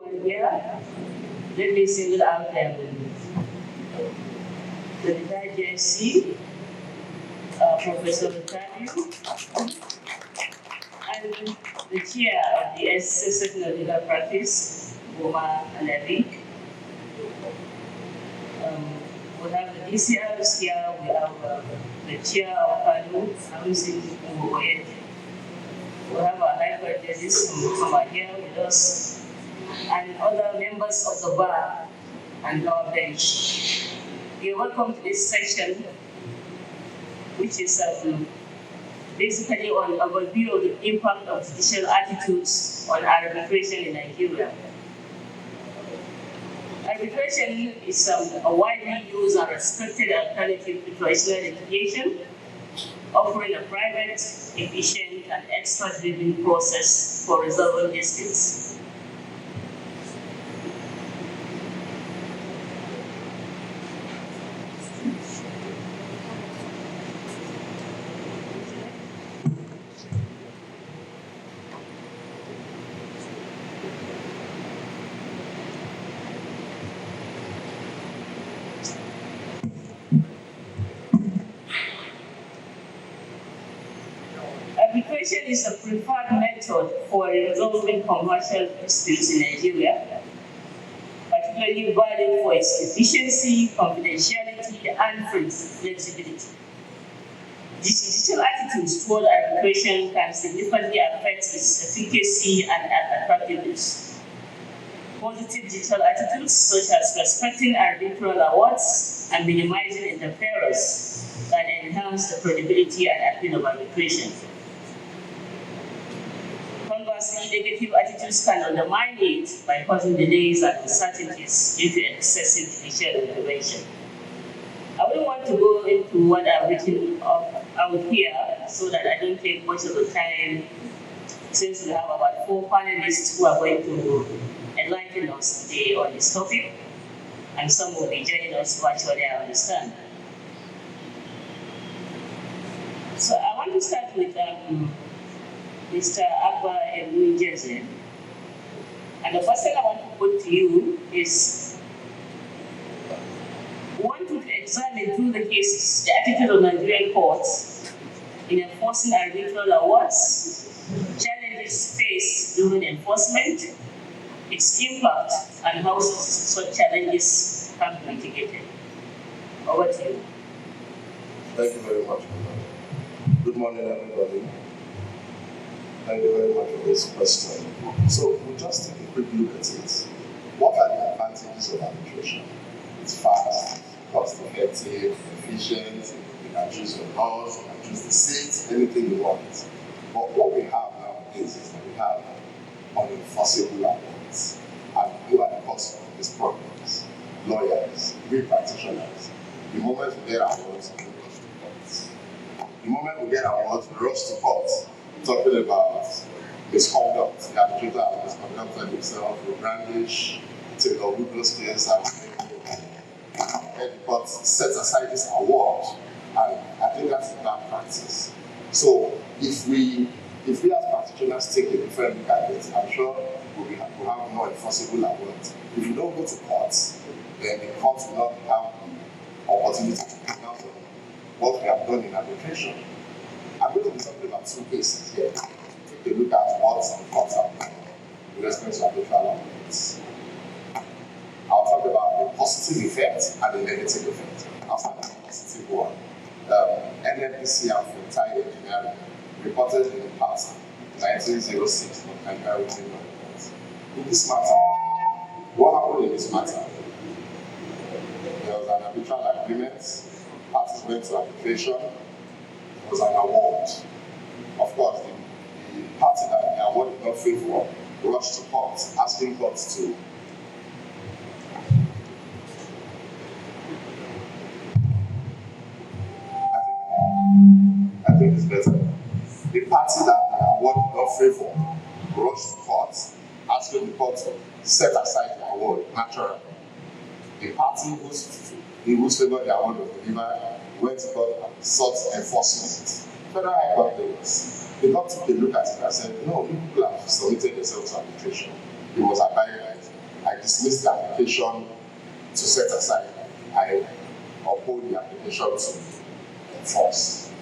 everyone here. Let me single out the entire GSC, Professor Retario, and the chair of the SSS Legal Practice, Boma Alavi. We have the DCRs here, we have the chair of Kadu, Hamisi Mboye. We have our High Court judges who are here with us, and other members of the bar and our bench. You're welcome to this session, which is basically on overview of the impact of judicial attitudes on arbitration in Nigeria. Arbitration is a widely used and respected alternative to traditional litigation, offering a private, efficient, and expert-driven process for resolving disputes. Arbitration is a preferred method for resolving commercial disputes in Nigeria, particularly valued for its efficiency, confidentiality, and flexibility. Digital attitudes toward arbitration can significantly affect its efficacy and attractiveness. Positive digital attitudes, such as respecting arbitral awards and minimizing interference, can enhance the credibility and appeal of arbitration. Conversely, negative attitudes can undermine it by causing delays and uncertainties due to excessive judicial intervention. I wouldn't want to go into what I've written out here so that I don't take much of the time, since we have about 4 panelists who are going to enlighten us today on this topic, and some will be joining us virtually, I understand. So I want to start with Mr. Abba Eluijeze. And the first thing I want to put to you is, want to examine through the cases the attitude of Nigerian courts in enforcing arbitral awards, challenges faced during enforcement, its impact, and how such challenges can be mitigated. Over to you. Thank you very much. Good morning, everybody. Thank you very much for this question. So we'll just take a quick look at it. What are the advantages of arbitration? It's fast, cost-effective, efficient. You can choose your laws, you can choose the seats, anything you want. But what we have nowadays is that we have unenforceable awards. And who are the cause of these problems? Lawyers, we practitioners. The moment we get awards, we rush to court. The moment we get awards, we rush to court. Talking about misconduct, the arbitrator has misconducted himself, we brandish, take a witness case, and the court set aside this award, and I think that's a bad practice. So if we as practitioners take a different look at it, I'm sure we'll have more enforceable awards. If you don't go to court, then the court will not have the opportunity to pronounce on what we have done in arbitration. I'm going to be talking about 2 cases here. Take a look at what the courts have done with respect to arbitral awards. I'll talk about the positive effect and the negative effect. I'll start with the positive one. NNPC and Frontier Engineering reported in the past 1906 and everything reports. In this matter, what happened in this matter? There was an arbitral agreement, parties went to arbitration. Was an award. Of course, the party that the award did not favor rushed to court, asking courts to I think it's better. The party that the award did not favor rushed to court, asking the court to set aside the award naturally. The party whose favor the award was delivered went to court and sought enforcement. Federal High Court the court took a look at it and said, no, you people have submitted yourselves to arbitration. You must abide by it. dismiss the application to set aside. I uphold the application to enforce.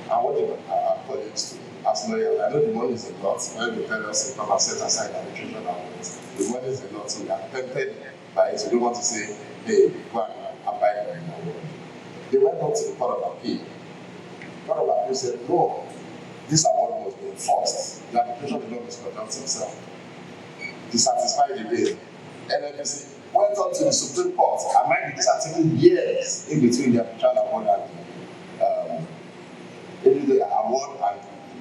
And what do our colleagues do as lawyers? I know the money is a lot. When they tell us to come and set aside arbitration awards, the money is a lot, so we are tempted by it. We don't want to say, hey, go and abide by the award. They went up to the Court of Appeal. The Court of Appeal said, no, this award must be enforced. The application did not misconduct himself. To satisfy the bill. NNPC went on to the Supreme Court, and mind you, this has taken years in between the arbitral award and the award and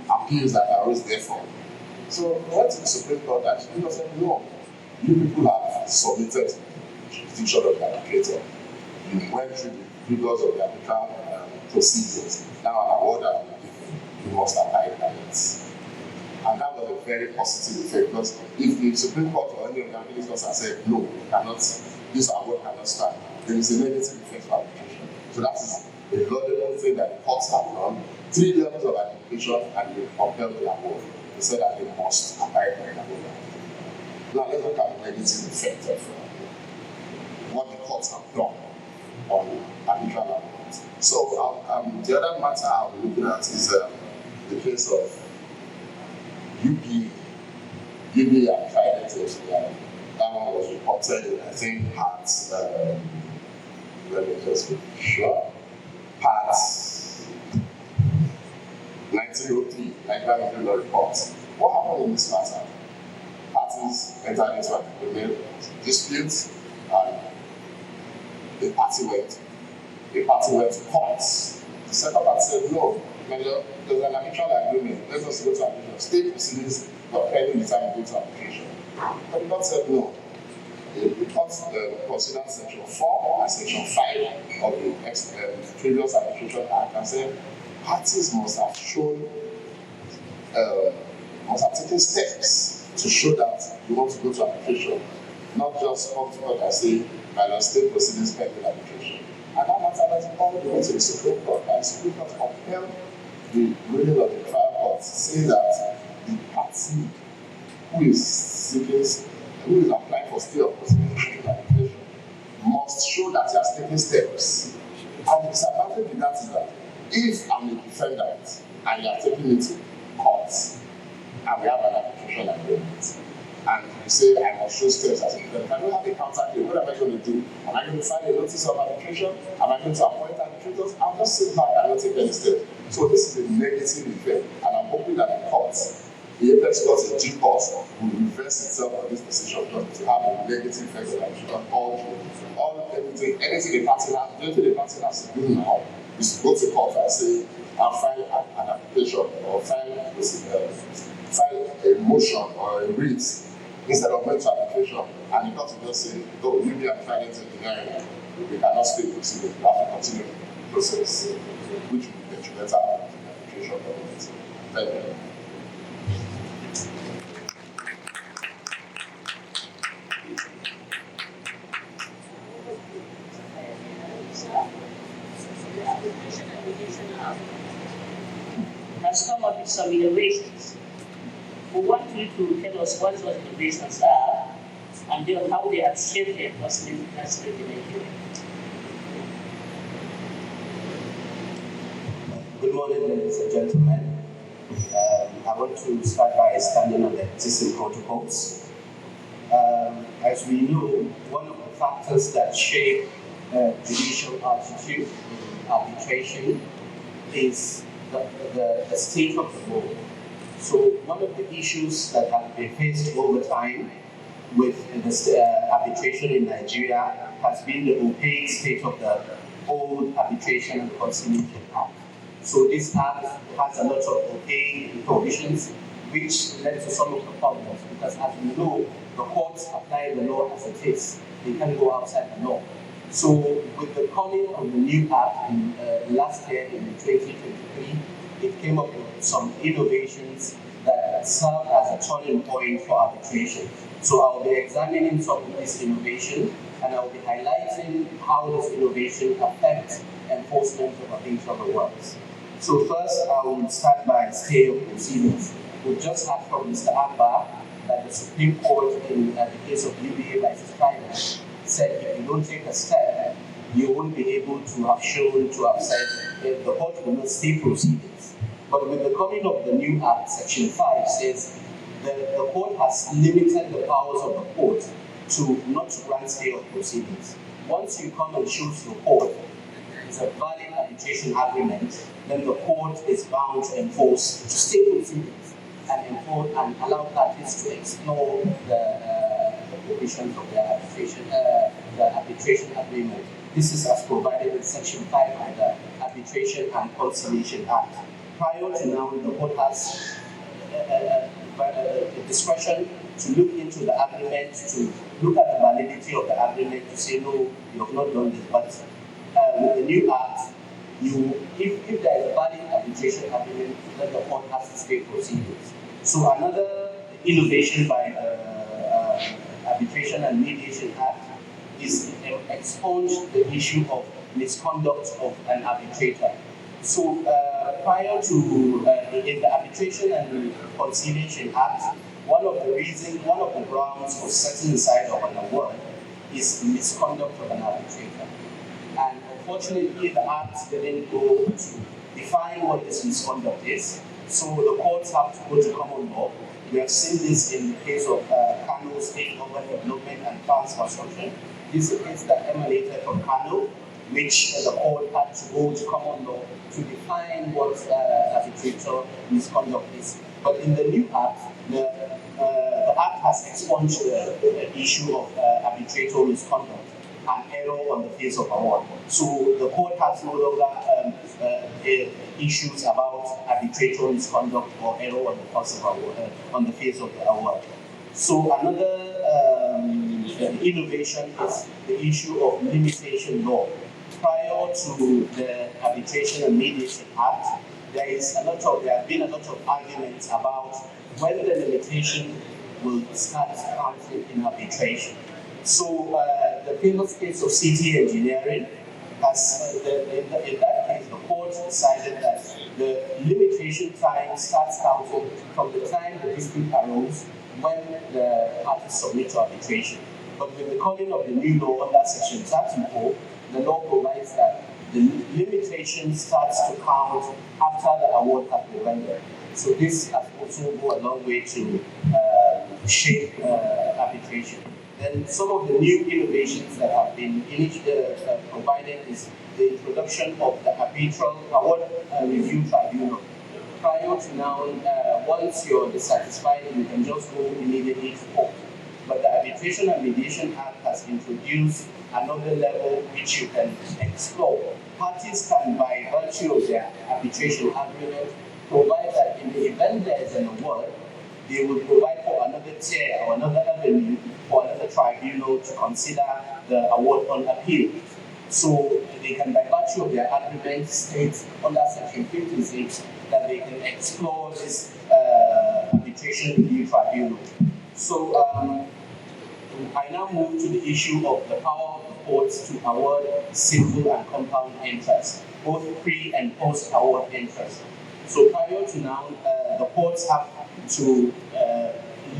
appeals that are always there for. So we went to the Supreme Court and she said, no, you people have submitted jurisdiction of the arbitrator. You went through the rigors of the arbitral procedures. Now an award has been given, you must abide by it. And that was a very positive effect, because if the Supreme Court or any of the appeals courts had said, no, this award cannot stand, there is a negative effect of arbitration. So that is a laudable thing that the courts have done. 3 levels of arbitration, and they upheld the award. They said that they must abide by the award. Now let's look at the negative effect of what the courts have done on arbitral awards. So the other matter I'll be looking at is the case of UP and Trident Engineering. That one was reported in, I think, part, let me just be sure, part 1903, Nigerian Law Report. What happened in this matter? Parties entered into an agreement, dispute, and the party went to court. The second party said, no, there's an arbitral agreement, let us go to arbitration. State proceedings not pending the time to go to arbitration. But the court said no. The court considered section 4 and section 5 of the previous arbitration act and said parties must have taken steps to show that you want to go to arbitration, not just come to court and say, state proceedings pending arbitration. And that matter went all the way to the Supreme Court, and the Supreme Court upheld the ruling of the trial court, saying that the party who is applying for stay of proceedings arbitration must show that he has taken steps. And the disadvantage in that is that if I'm a defendant and you are taking it to court and we have an arbitration agreement, and you say I must show steps as a defendant, I don't have a counter claim. What am I going to do? Am I going to sign a notice of arbitration? Am I going to appoint arbitrators? I'll just sit back and not take any steps. So this is a negative effect, and I'm hoping that the courts, the apex courts in due course, will reverse itself on this decision to have a negative effect on anything the party has to do now is to go to court and say, I'll file an application or file a motion or a writ instead of going to arbitration, and the court will just say, oh, you be applying to engineering, we cannot stay proceeding, we have to continue the process, which will get you better arbitration government. Thank you. Has come up with some innovations. We want you to tell us what those innovations are and then how they have shaped the enforcement industry in Nigeria. Good morning, ladies and gentlemen. I want to start by standing on the existing protocols. As we know, one of the factors that shape judicial attitude in arbitration is the state of the law. So one of the issues that have been faced over time with the arbitration in Nigeria has been the opaque state of the old Arbitration and Conciliation Act. So this act has a lot of opaque provisions which led to some of the problems, because as we know, the courts apply the law as it is. They can't go outside the law. So with the coming of the new act in, last year in 2023, it came up with some innovations that serve as a turning point for arbitration. So I'll be examining some of these innovations, and I'll be highlighting how this innovation affects enforcement of arbitral awards. So first, I will start by stay of proceedings. We just heard from Mr. Abba that the Supreme Court in the case of UBA versus Private said if you don't take a step, you won't be able to have shown to have said that the court will not stay proceedings. But with the coming of the new Act, Section 5 says the court has limited the powers of the court to not to grant stay of proceedings. Once you come and show to the court it's a valid arbitration agreement, then the court is bound to enforce to stay proceedings and enforce and allow parties to explore the provisions of the arbitration agreement. This is as provided in Section 5 of the Arbitration and Conciliation Act. Prior to now, the court has the discretion to look into the agreement, to look at the validity of the agreement, to say, no, you have not done this. But with the new Act, if there is a valid arbitration agreement, then the court has to stay proceedings. So another innovation by the Arbitration and Mediation Act is expunge the issue of misconduct of an arbitrator. So prior to in the Arbitration and Conciliation Act, one of the grounds for setting aside of an award is misconduct of an arbitrator. And unfortunately, the Act didn't go to define what this misconduct is. So the courts have to go to common law. We have seen this in the case of Kano State Urban Development and Plans Construction. This is a case that emanated from Kano, which the court had to go to common law to define what arbitrator misconduct is. But in the new Act, the Act has expunged the issue of arbitrator misconduct and error on the face of award. So the court has no longer issues about arbitrator misconduct or error on the face of award, on the face of the award. So another innovation is the issue of limitation law. Prior to the Arbitration and Mediation Act, there have been a lot of arguments about when the limitation will start counting in arbitration. So the famous case of city engineering, has in that case the court decided that the limitation time starts counting from the time the dispute arose when the parties submit to arbitration. But with the coming of the new law under Section 34, the law provides that the limitation starts to count after the award has been rendered. So this has also go a long way to shape arbitration. Then some of the new innovations that have been provided is the introduction of the arbitral award review tribunal. Prior to now, once you're dissatisfied, you can just go immediately to court. But the Arbitration and Mediation Act has introduced another level which you can explore. Parties can, by virtue of their arbitration agreement, provide that in the event there is an award, they will provide for another tier or another avenue for another tribunal to consider the award on appeal. So they can, by virtue of their agreement, state under Section 56 that they can explore this arbitration review tribunal. So I now move to the issue of the power of the courts to award simple and compound interest, both pre and post award interest. So prior to now, the courts have to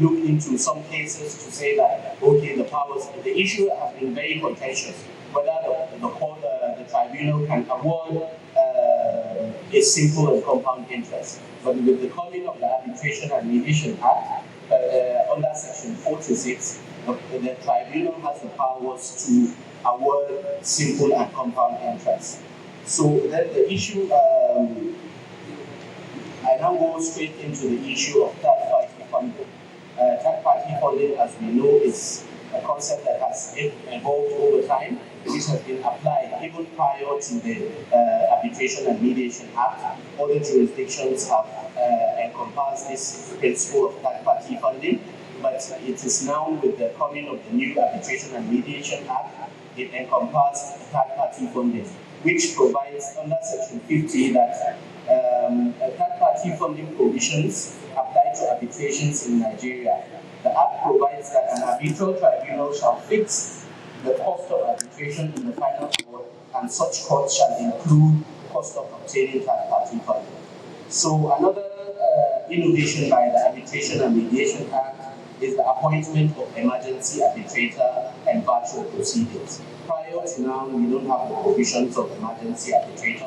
look into some cases to say that, okay, the issue has been very contentious, whether the tribunal can award a simple and compound interest. But with the coming of the Arbitration and Mediation Act, under Section 46, the tribunal has the powers to award simple and compound interest. So then the issue, I now go straight into the issue of third-party funding. Third-party funding, as we know, is a concept that has evolved over time, which has been applied even prior to the Arbitration and Mediation Act. Other jurisdictions have encompassed this principle of third-party funding, but it is now with the coming of the new Arbitration and Mediation Act, it encompasses third-party funding, which provides under Section 50 that third-party funding provisions apply to arbitrations in Nigeria. The Act provides that an arbitral tribunal shall fix the cost of arbitration in the final award, and such cost shall include the cost of obtaining third-party funding. So another innovation by the Arbitration and Mediation Act is the appointment of emergency arbitrator and virtual proceedings. Prior to now, we don't have the provisions of emergency arbitrator,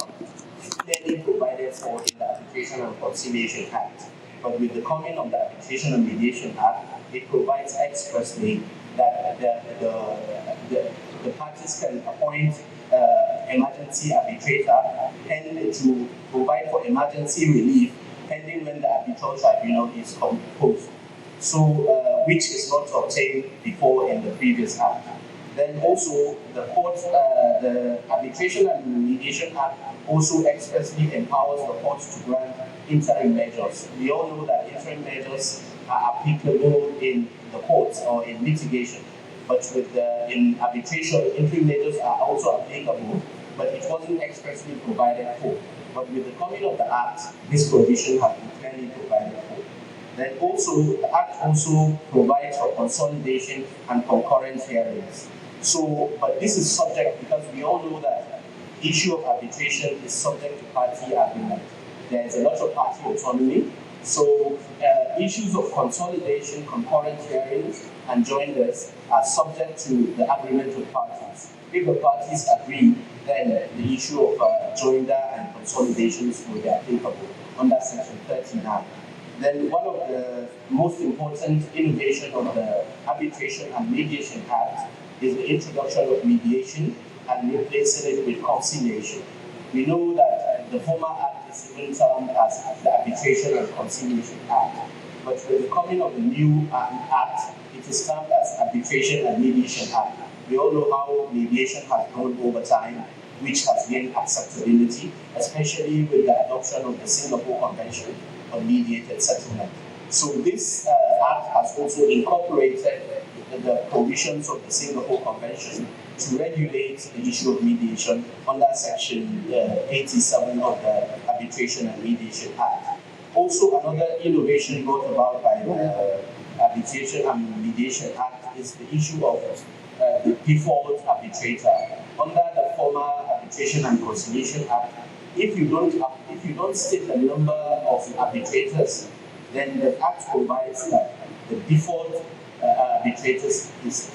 clearly provided for in the Arbitration and Conciliation Act. But with the coming of the Arbitration and Mediation Act, it provides expressly that the parties can appoint emergency arbitrator and to provide for emergency relief pending when the arbitral tribunal is composed. So, which is not obtained before in the previous act. Then also the Arbitration and Mediation Act also expressly empowers the courts to grant interim measures. We all know that interim measures are applicable in the courts or in litigation, but in arbitration, interim measures are also applicable, but it wasn't expressly provided for. But with the coming of the Act, this provision has been clearly provided for. Then also, the Act also provides for consolidation and concurrent hearings. So, but this is subject, because we all know that the issue of arbitration is subject to party agreement. There is a lot of party autonomy. So, issues of consolidation, concurrent hearings, and joinders are subject to the agreement of parties. If the parties agree, then the issue of joinder and consolidations will be applicable under Section 39. Then one of the most important innovations of the Arbitration and Mediation Act is the introduction of mediation and replacing it with conciliation. We know that the former act is even termed as the Arbitration and Conciliation Act, but with the coming of the new act, it is termed as Arbitration and Mediation Act. We all know how mediation has grown over time, which has gained acceptability, especially with the adoption of the Singapore Convention on Mediated Settlement. So this act has also incorporated the provisions of the Singapore Convention to regulate the issue of mediation under Section 87 of the Arbitration and Mediation Act. Also, another innovation brought about by the Arbitration and Mediation Act is the issue of the default arbitrator. Under the former Arbitration and Conciliation Act, if you don't state the number of arbitrators, then the Act provides that the default arbitrators is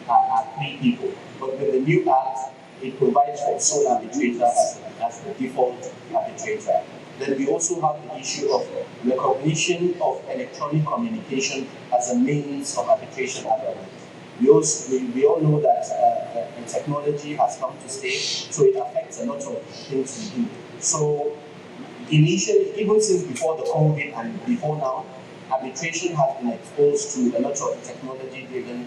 are three people. But with the new Act, it provides for sole arbitrator as the default arbitrator. Then we also have the issue of recognition of electronic communication as a means of arbitration agreement. We all know that technology has come to stay, so it affects a lot of things we do. So initially, even since before the COVID and before now, arbitration has been exposed to a lot of technology-driven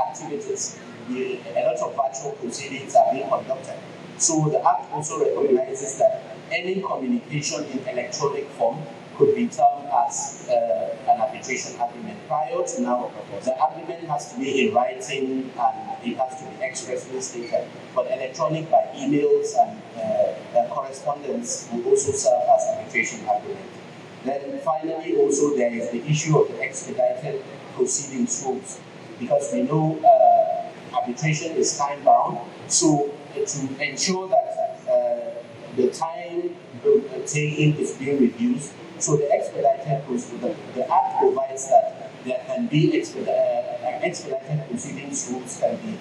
activities. A lot of virtual proceedings are being conducted. So the Act also recognizes that any communication in electronic form could be termed as an arbitration agreement. Prior to now, the agreement has to be in writing and it has to be expressly stated. But electronic by emails and correspondence will also serve as arbitration agreement. Then finally, also there is the issue of the expedited proceedings rules, because we know arbitration is time bound. So to ensure that the time taken is being reduced, so the expedited proceedings, the Act provides that there can be expedited proceedings rules can be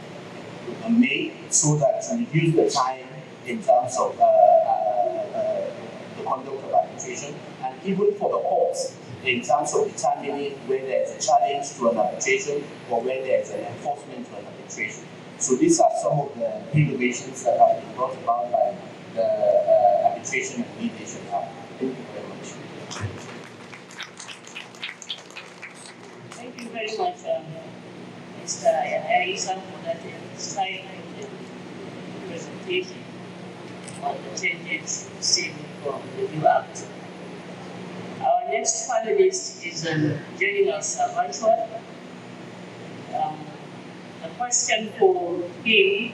made so that to reduce the time in terms of the conduct of arbitration, and even for the courts in terms of determining where there is a challenge to an arbitration or where there is an enforcement to an arbitration. So these are some of the innovations that have been brought about by the Arbitration and Mediation Act. Thank you very much. Thank you very much, Mr. Ayisa, for that insightful presentation on the changes seen from the new Act. Our next panelist is joining us virtual. The question for him,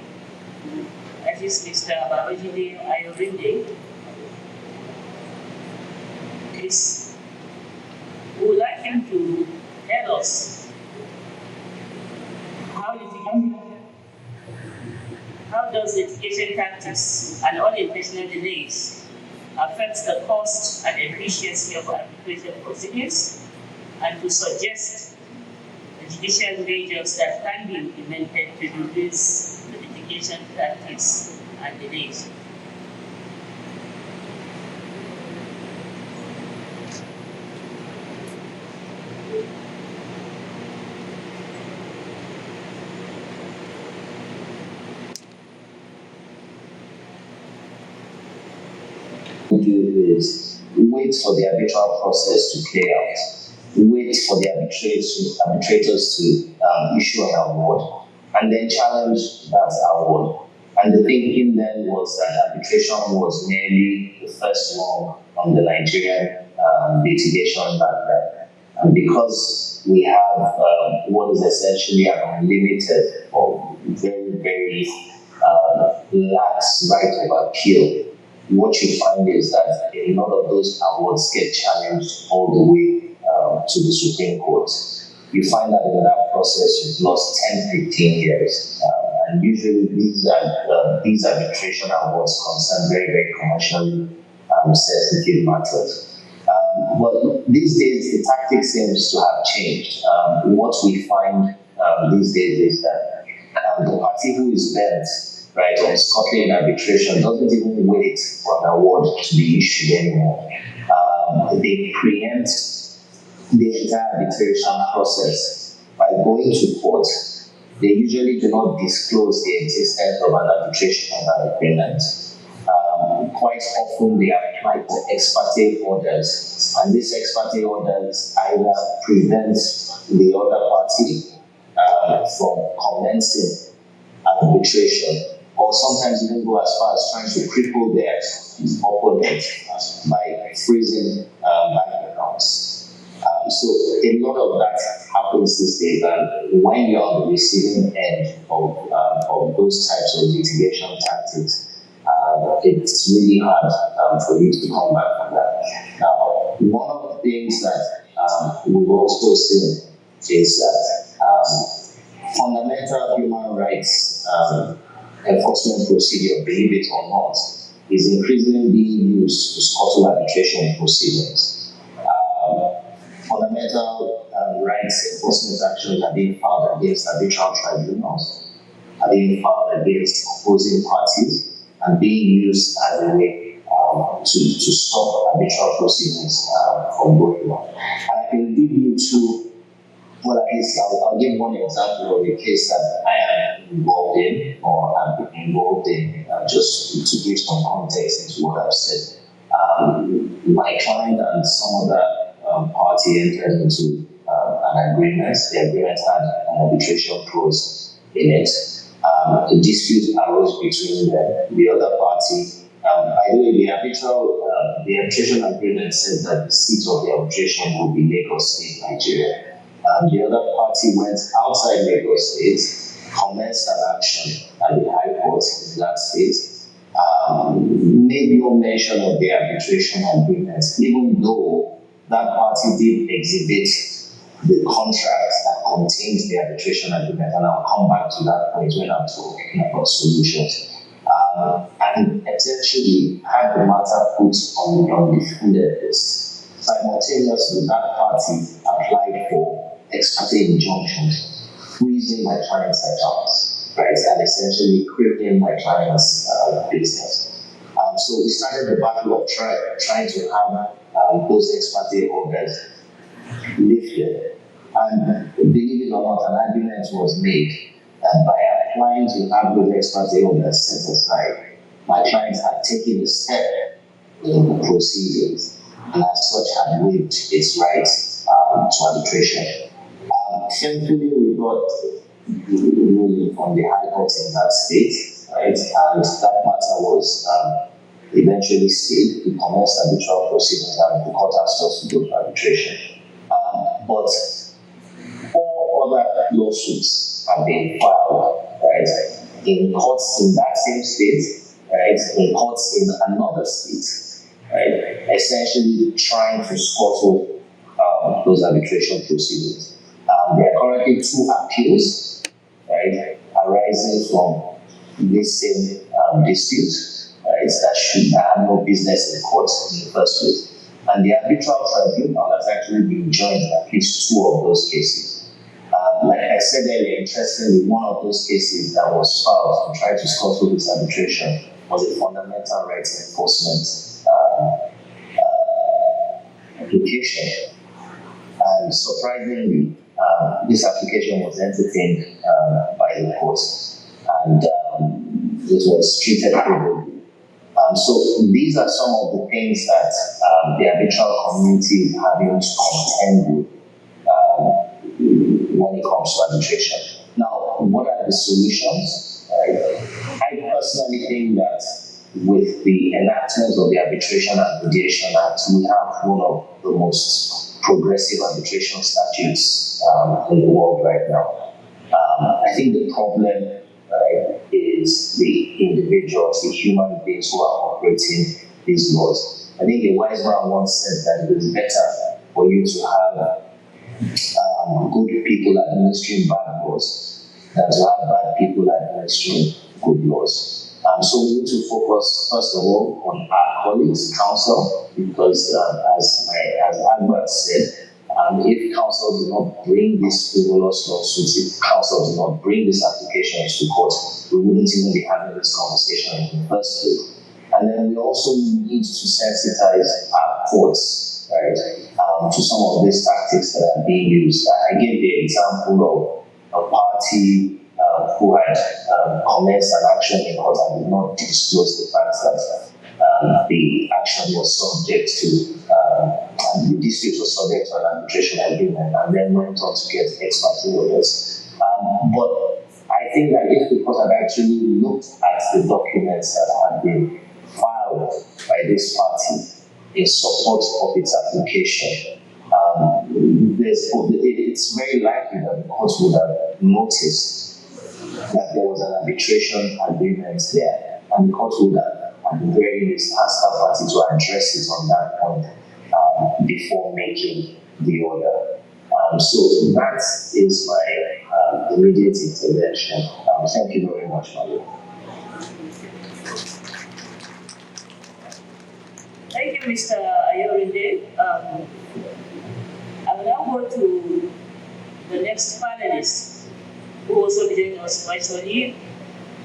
that is Mr. Babajide Ayorinde, is we would like him to tell us how does litigation tactics and unintentional delays affect the cost and efficiency of arbitration proceedings, and to suggest mitigation measures that can be implemented to reduce the litigation practice and delays. Do is wait for the arbitral process to play out, wait for the arbitrators to issue an award, and then challenge that award. And the thinking then was that arbitration was merely the first one on the Nigerian litigation back then. And because we have what is essentially an unlimited or very, very lax right of appeal, what you find is that a lot of those awards get challenged all the way to the Supreme Court. You find that in that process you've lost 10, 15 years. And usually these arbitration awards concern very, very commercially sensitive matters. But these days the tactic seems to have changed. What we find these days is that the party who is bent right on Scotland arbitration doesn't even wait for an award to be issued anymore. They preempt the entire arbitration process by going to court. They usually do not disclose the existence of an arbitration agreement. Quite often they apply for ex parte orders, and these ex parte orders either prevent the other party from commencing arbitration, or sometimes even go as far as trying to cripple their opponent by freezing bank accounts. So a lot of that happens these days, and when you're on the receiving end of those types of litigation tactics, it's really hard for you to come back from that. Now, one of the things that we've also seen is that fundamental human rights enforcement procedure, believe it or not, is increasingly being used to scuttle arbitration proceedings. Fundamental rights enforcement actions are being filed against arbitral tribunals, are being filed against opposing parties, and being used as a way to stop arbitral proceedings from going on. And I can give you two. Well, at least I'll give one example of a case that I am involved in, or have been involved in, just to give some context into what I've said. My client and some other party entered into an agreement. The agreement had an arbitration clause in it. A dispute arose between them. The other party, by the way, the arbitration agreement said that the seat of the arbitration will be Lagos State, Nigeria. The other party went outside Lagos State, commenced an action at the High Court in that state, made no mention of the arbitration agreement, even though that party did exhibit the contract that contains the arbitration agreement, and I'll come back to that point when I'm talking about solutions. And essentially had the matter put on the undefended list. Simultaneously, that party applied for ex parte injunctions, freezing my client's accounts, right, and essentially crippling my client's business. So we started the battle of trying to have those ex parte orders lifted. And believe it or not, an argument was made that by applying to have those ex parte orders set aside, my client had taken a step in the proceedings, and as such had waived its rights to arbitration. Thankfully, we got the ruling from the High Court in that state, right? And that matter was eventually stayed. We commenced arbitral proceedings, and the court asked us to go to arbitration. But four other lawsuits have been filed, right? In courts in that same state, right? In courts in another state, right? Essentially trying to scuttle those arbitration proceedings. There are currently two appeals, right, arising from this same dispute, right, that had no business in court in the first place. And the arbitral tribunal has actually been joined in at least two of those cases. Like I said earlier, interestingly, one of those cases that was filed to try to scuttle this arbitration was a fundamental rights enforcement application. And surprisingly, this application was entertained by the court, and it was treated favorably. So these are some of the things that the arbitral community is having to contend with when it comes to arbitration. Now, what are the solutions? I personally think that with the enactment of the Arbitration and Mediation Act, we have one of the most progressive arbitration statutes in the world right now. I think the problem is the individuals, the human beings who are operating these laws. I think a wise man once said that it is better for you to have good people administering bad laws than to have bad people administering good laws. So we need to focus, first of all, on our colleagues, counsel, because as Albert said, if counsel do not bring these frivolous lawsuits, if counsel do not bring these applications to court, we wouldn't even be having this conversation in the first place. And then we also need to sensitize our courts, right, to some of these tactics that are being used. I gave the example of a party who had commenced an action in court and did not disclose the fact that the action was subject to, the dispute was subject to an arbitration agreement, and then went on to get ex parte orders. But I think that if the court had actually looked at the documents that had been filed by this party in support of its application, it's very likely that the court would have noticed that there was an arbitration agreement there, and the court would have, at the very least, asked that party to address it on that point before making the order. So that is my immediate intervention. Thank you very much, Mario. Thank you, Mr. Ayorinde. I will now go to the next panelist, who also be joining us virtually,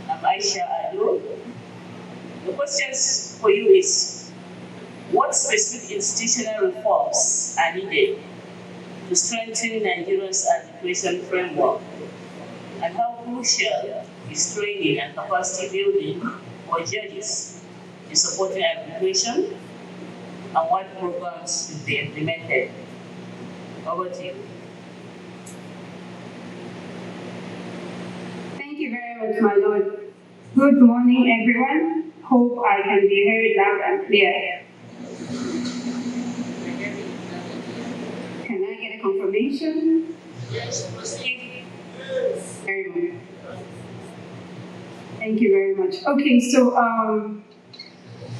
Aisha Ado. The questions for you is, what specific institutional reforms are needed to strengthen Nigeria's arbitration framework? And how crucial is training and capacity building for judges in supporting arbitration? And what programs should be implemented? Over to you. Thank you very much, my lord. Good morning, everyone. Hope I can be heard loud and clear. Can I get a confirmation? Yes, proceed. Very much. Thank you very much. Okay, so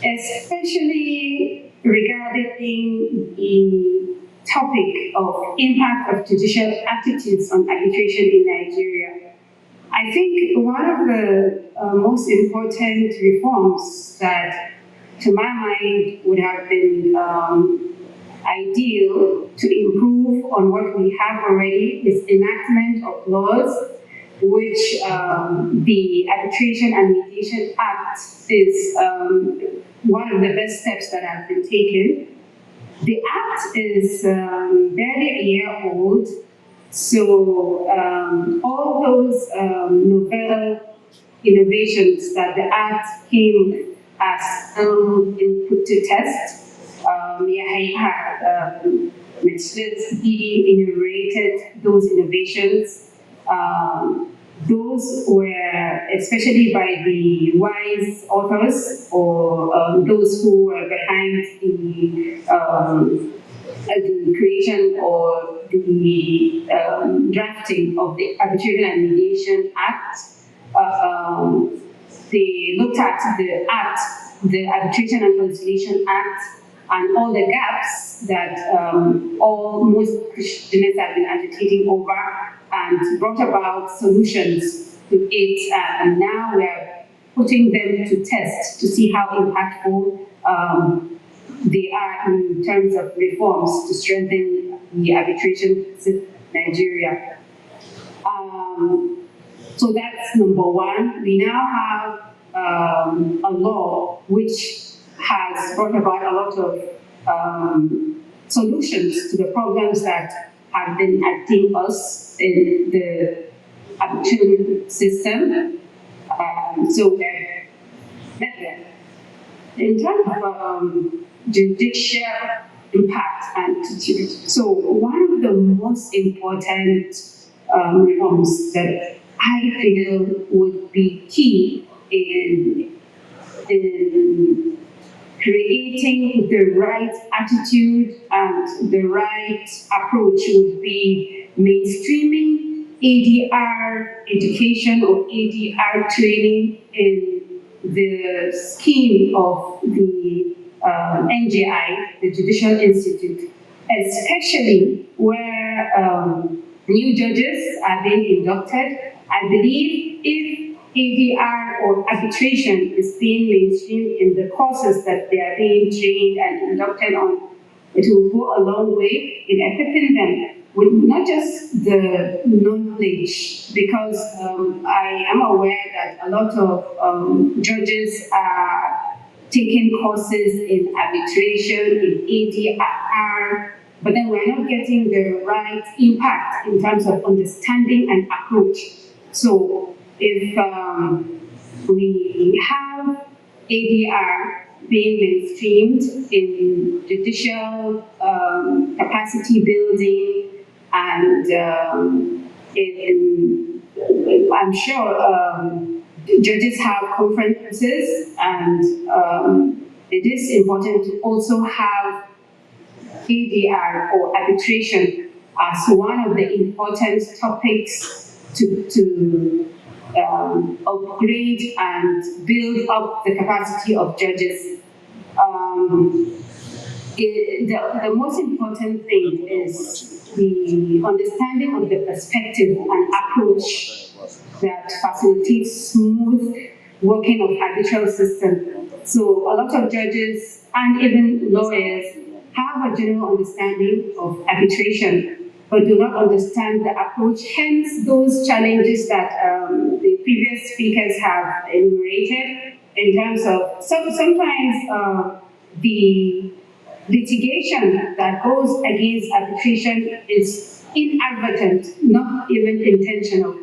especially regarding the topic of impact of judicial attitudes on arbitration in Nigeria, I think one of the most important reforms that, to my mind, would have been ideal to improve on what we have already is enactment of laws, which the Arbitration and Mediation Act is one of the best steps that have been taken. The Act is barely a year old, so all those novel innovations that the Act came as input to test, Mr. Didi enumerated those innovations. Those were, especially by the wise authors or those who were behind the creation or the drafting of the Arbitration and Mediation Act. They looked at the Act, the Arbitration and Conciliation Act, and all the gaps that most Christians have been agitating over, and brought about solutions to it. And now we are putting them to test to see how impactful they are in terms of reforms to strengthen the arbitration system in Nigeria. So that's number one. We now have a law which has brought about a lot of solutions to the problems that have been acting us in the arbitration system. So we've met them. In terms of judicial impact and attitude, so one of the most important reforms that I feel would be key in creating the right attitude and the right approach would be mainstreaming ADR education or ADR training in the scheme of the NJI, the Judicial Institute, especially where new judges are being inducted. I believe if ADR or arbitration is being mainstreamed in the courses that they are being trained and inducted on, it will go a long way in equipping them with not just the knowledge, because I am aware that a lot of judges are taking courses in arbitration, in ADR, but then we're not getting the right impact in terms of understanding and approach. So if we have ADR being mainstreamed in judicial capacity building, and I'm sure judges have conferences, and it is important to also have ADR or arbitration as one of the important topics to upgrade and build up the capacity of judges. The most important thing is the understanding of the perspective and approach that facilitates smooth working of arbitral system. So a lot of judges and even lawyers have a general understanding of arbitration, but do not understand the approach, hence those challenges that the previous speakers have enumerated in terms of sometimes the litigation that goes against arbitration is inadvertent, not even intentional.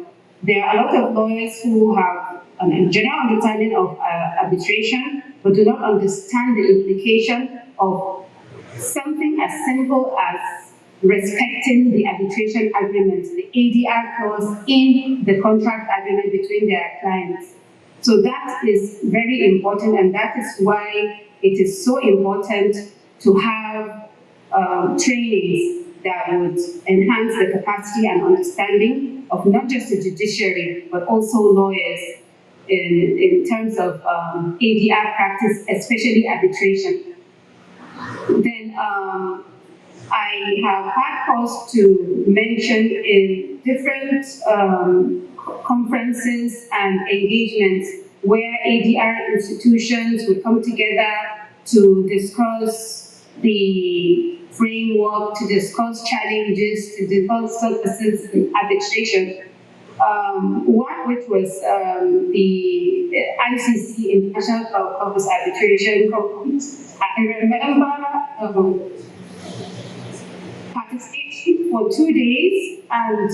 There are a lot of lawyers who have a general understanding of arbitration, but do not understand the implication of something as simple as respecting the arbitration agreement, the ADR clause in the contract agreement between their clients. So that is very important, and that is why it is so important to have trainings that would enhance the capacity and understanding of not just the judiciary, but also lawyers in terms of ADR practice, especially arbitration. Then I have had cause to mention in different conferences and engagements where ADR institutions would come together to discuss the framework, to discuss challenges, to discuss services in arbitration. One which was the ICC, International Court Arbitration Conference. I remember participating for 2 days, and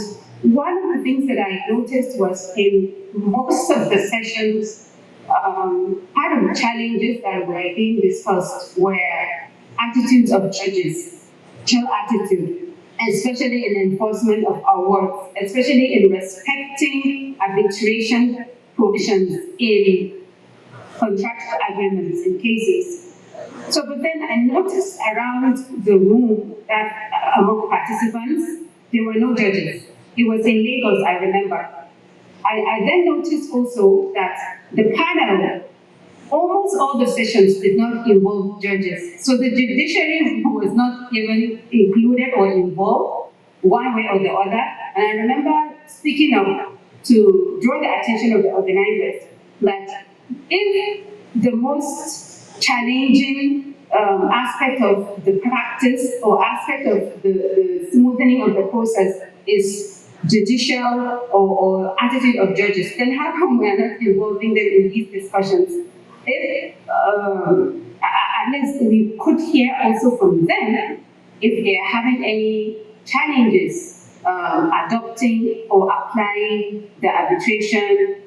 one of the things that I noticed was in most of the sessions, part of the challenges that were being discussed were attitudes of judges, judicial attitude, especially in enforcement of our work, especially in respecting arbitration provisions in contractual agreements in cases. So, but then I noticed around the room that among participants, there were no judges. It was in Lagos, I remember. I then noticed also that the panel, almost all the sessions did not involve judges. So the judiciary was not even included or involved one way or the other. And I remember speaking up to draw the attention of the organizers that if the most challenging aspect of the practice or aspect of the smoothening of the process is judicial or attitude of judges, then how come we are not involving them in these discussions? If at least we could hear also from them if they are having any challenges adopting or applying the arbitration,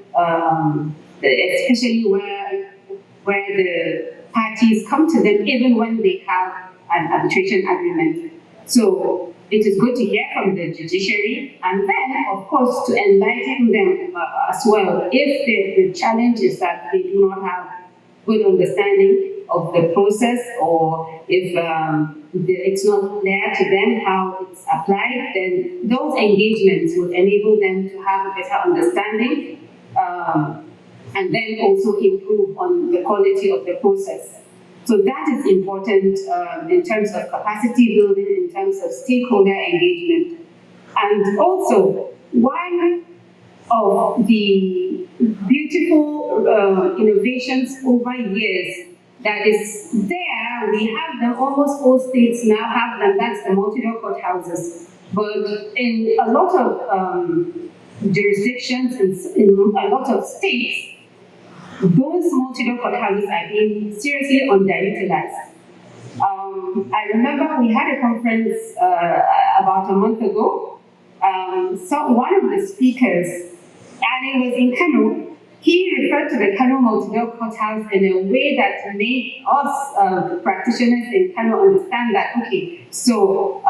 especially where the parties come to them even when they have an arbitration agreement. So it is good to hear from the judiciary, and then, of course, to enlighten them as well. If the challenge is that they do not have good understanding of the process, or if it's not clear to them how it's applied, then those engagements will enable them to have a better understanding, and then also improve on the quality of the process. So that is important in terms of capacity building, in terms of stakeholder engagement. And also, one of the beautiful innovations over years that is there, we have them, almost all states now have them, that's the multi-door courthouses. But in a lot of jurisdictions, in a lot of states, those multi-door courthouses are being seriously underutilized. I remember we had a conference about a month ago. So one of the speakers, and it was in Kano, he referred to the Kano multi-door courthouse in a way that made us practitioners in Kano understand that, okay, so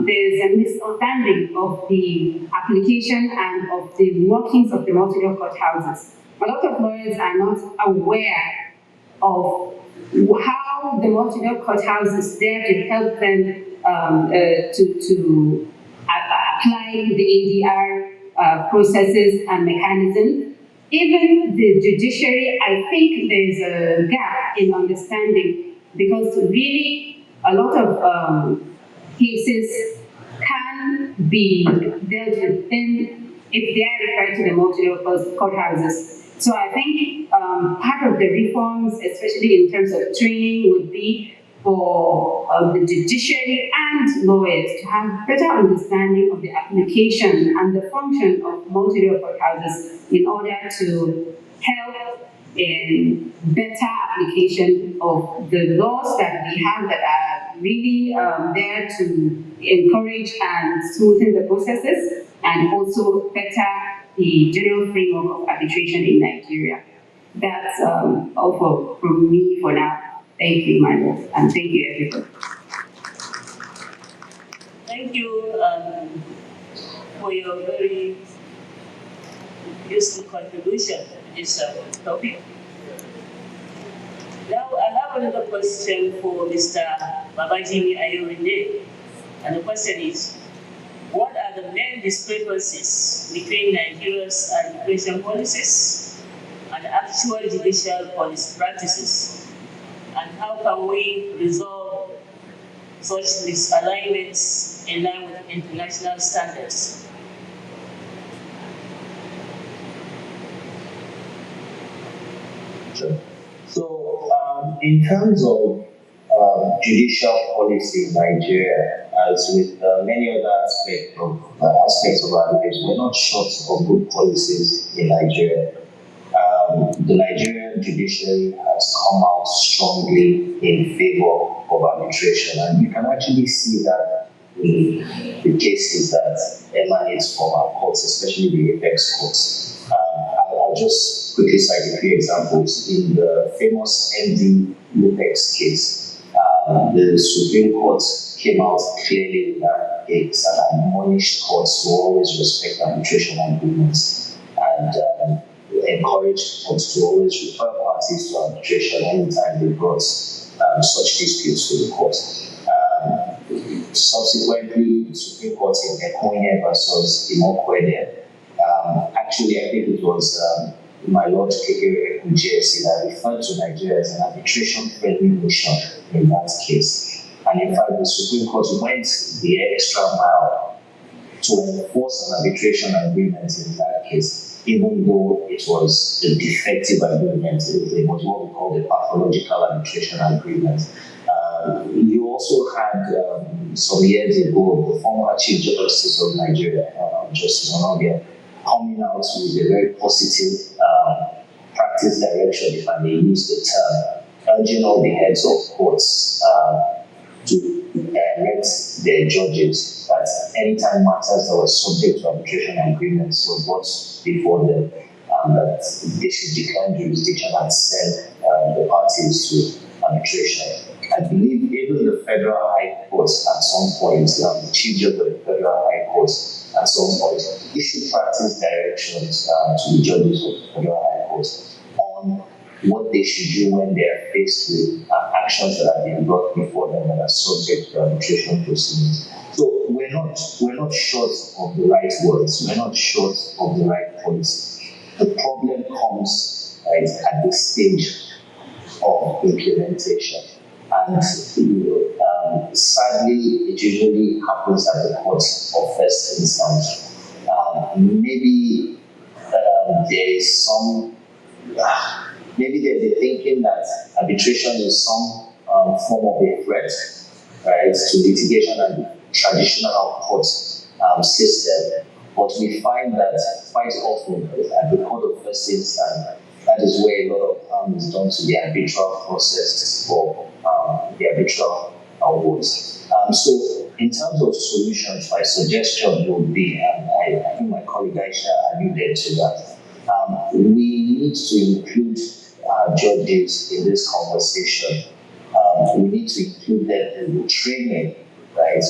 there's a misunderstanding of the application and of the workings of the multi-door courthouses. A lot of lawyers are not aware of how the multi-door courthouse is there to help them to apply the ADR processes and mechanisms. Even the judiciary, I think there's a gap in understanding, because really a lot of cases can be dealt with if they are referred to the multi-door courthouses. So I think part of the reforms, especially in terms of training, would be for the judiciary and lawyers to have better understanding of the application and the function of multi-door courthouses in order to help in better application of the laws that we have that are really there to encourage and smoothen the processes, and also better the general framework of arbitration in Nigeria. That's all from me for now. Thank you, my lord, and thank you, everybody. Thank you for your very useful contribution to this topic. Now, I have another question for Mr. Babajimi Ayorinde, and the question is, what are the main discrepancies between Nigeria's arbitration policies and actual judicial policy practices? And how can we resolve such misalignments in line with international standards? Sure. So, in terms of judicial policy in Nigeria, as with many other aspects of our lives, we're not short of good policies in Nigeria. The Nigerian judiciary has come out strongly in favor of arbitration, and you can actually see that in the cases that emanate from our courts, especially the apex courts. I'll just quickly cite a few examples. In the famous MD Lupex case, the Supreme Court came out clearly that it admonished courts to always respect arbitration agreements, and encouraged courts to always refer parties to arbitration anytime they brought such disputes to the court. Subsequently, the Supreme Court in Ekonye versus Imokwede, actually, I think it was my Lord Kekere Ujesi that referred to Nigeria as an arbitration-friendly nation in that case. And in fact, the Supreme Court went the extra mile to enforce an arbitration agreement in that case, even though it was a defective agreement. It was what we call the pathological arbitration agreement. You also had some years ago the former Chief Justice of Nigeria, Justice Onogia, coming out with a very positive practice direction, if I may use the term, urging all the heads of courts to direct their judges that anytime matters that were subject to arbitration agreements were brought before them, that they should decline jurisdiction and send the parties to arbitration. I believe even the Federal High Court at some point, the Chief Judge of the Federal High Court at some point, issued practice directions to the judges of the Federal High Court on what they should do when they are faced with actions that have been brought before them that are subject to arbitration proceedings. So we're not short of the right words, we're not short of the right policy. The problem comes at the stage of implementation. And sadly, it usually happens at the court of first instance. Maybe there is some, maybe they're thinking that arbitration is some form of a threat, right, to litigation and the traditional court system. But we find that quite often at the court of first instance, that is where a lot of harm is done to the arbitral process for the arbitral awards. So in terms of solutions, my suggestion would be, and I think my colleague Aisha alluded to that, we need to include judges in this conversation. We need to include them in the training, right?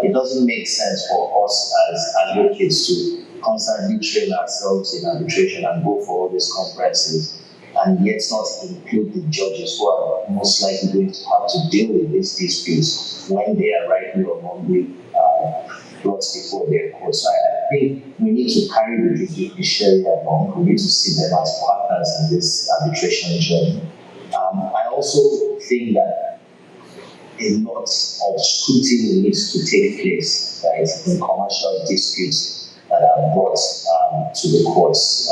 It doesn't make sense for us as advocates to constantly train ourselves in arbitration and go for all these conferences and yet not include the judges who are most likely going to have to deal with these disputes when they are rightly or wrongly brought before their court. So I think we need to carry the judiciary along. We need to see them as partners in this arbitration journey. I also think that a lot of scrutiny needs to take place, right, in commercial disputes that are brought to the courts.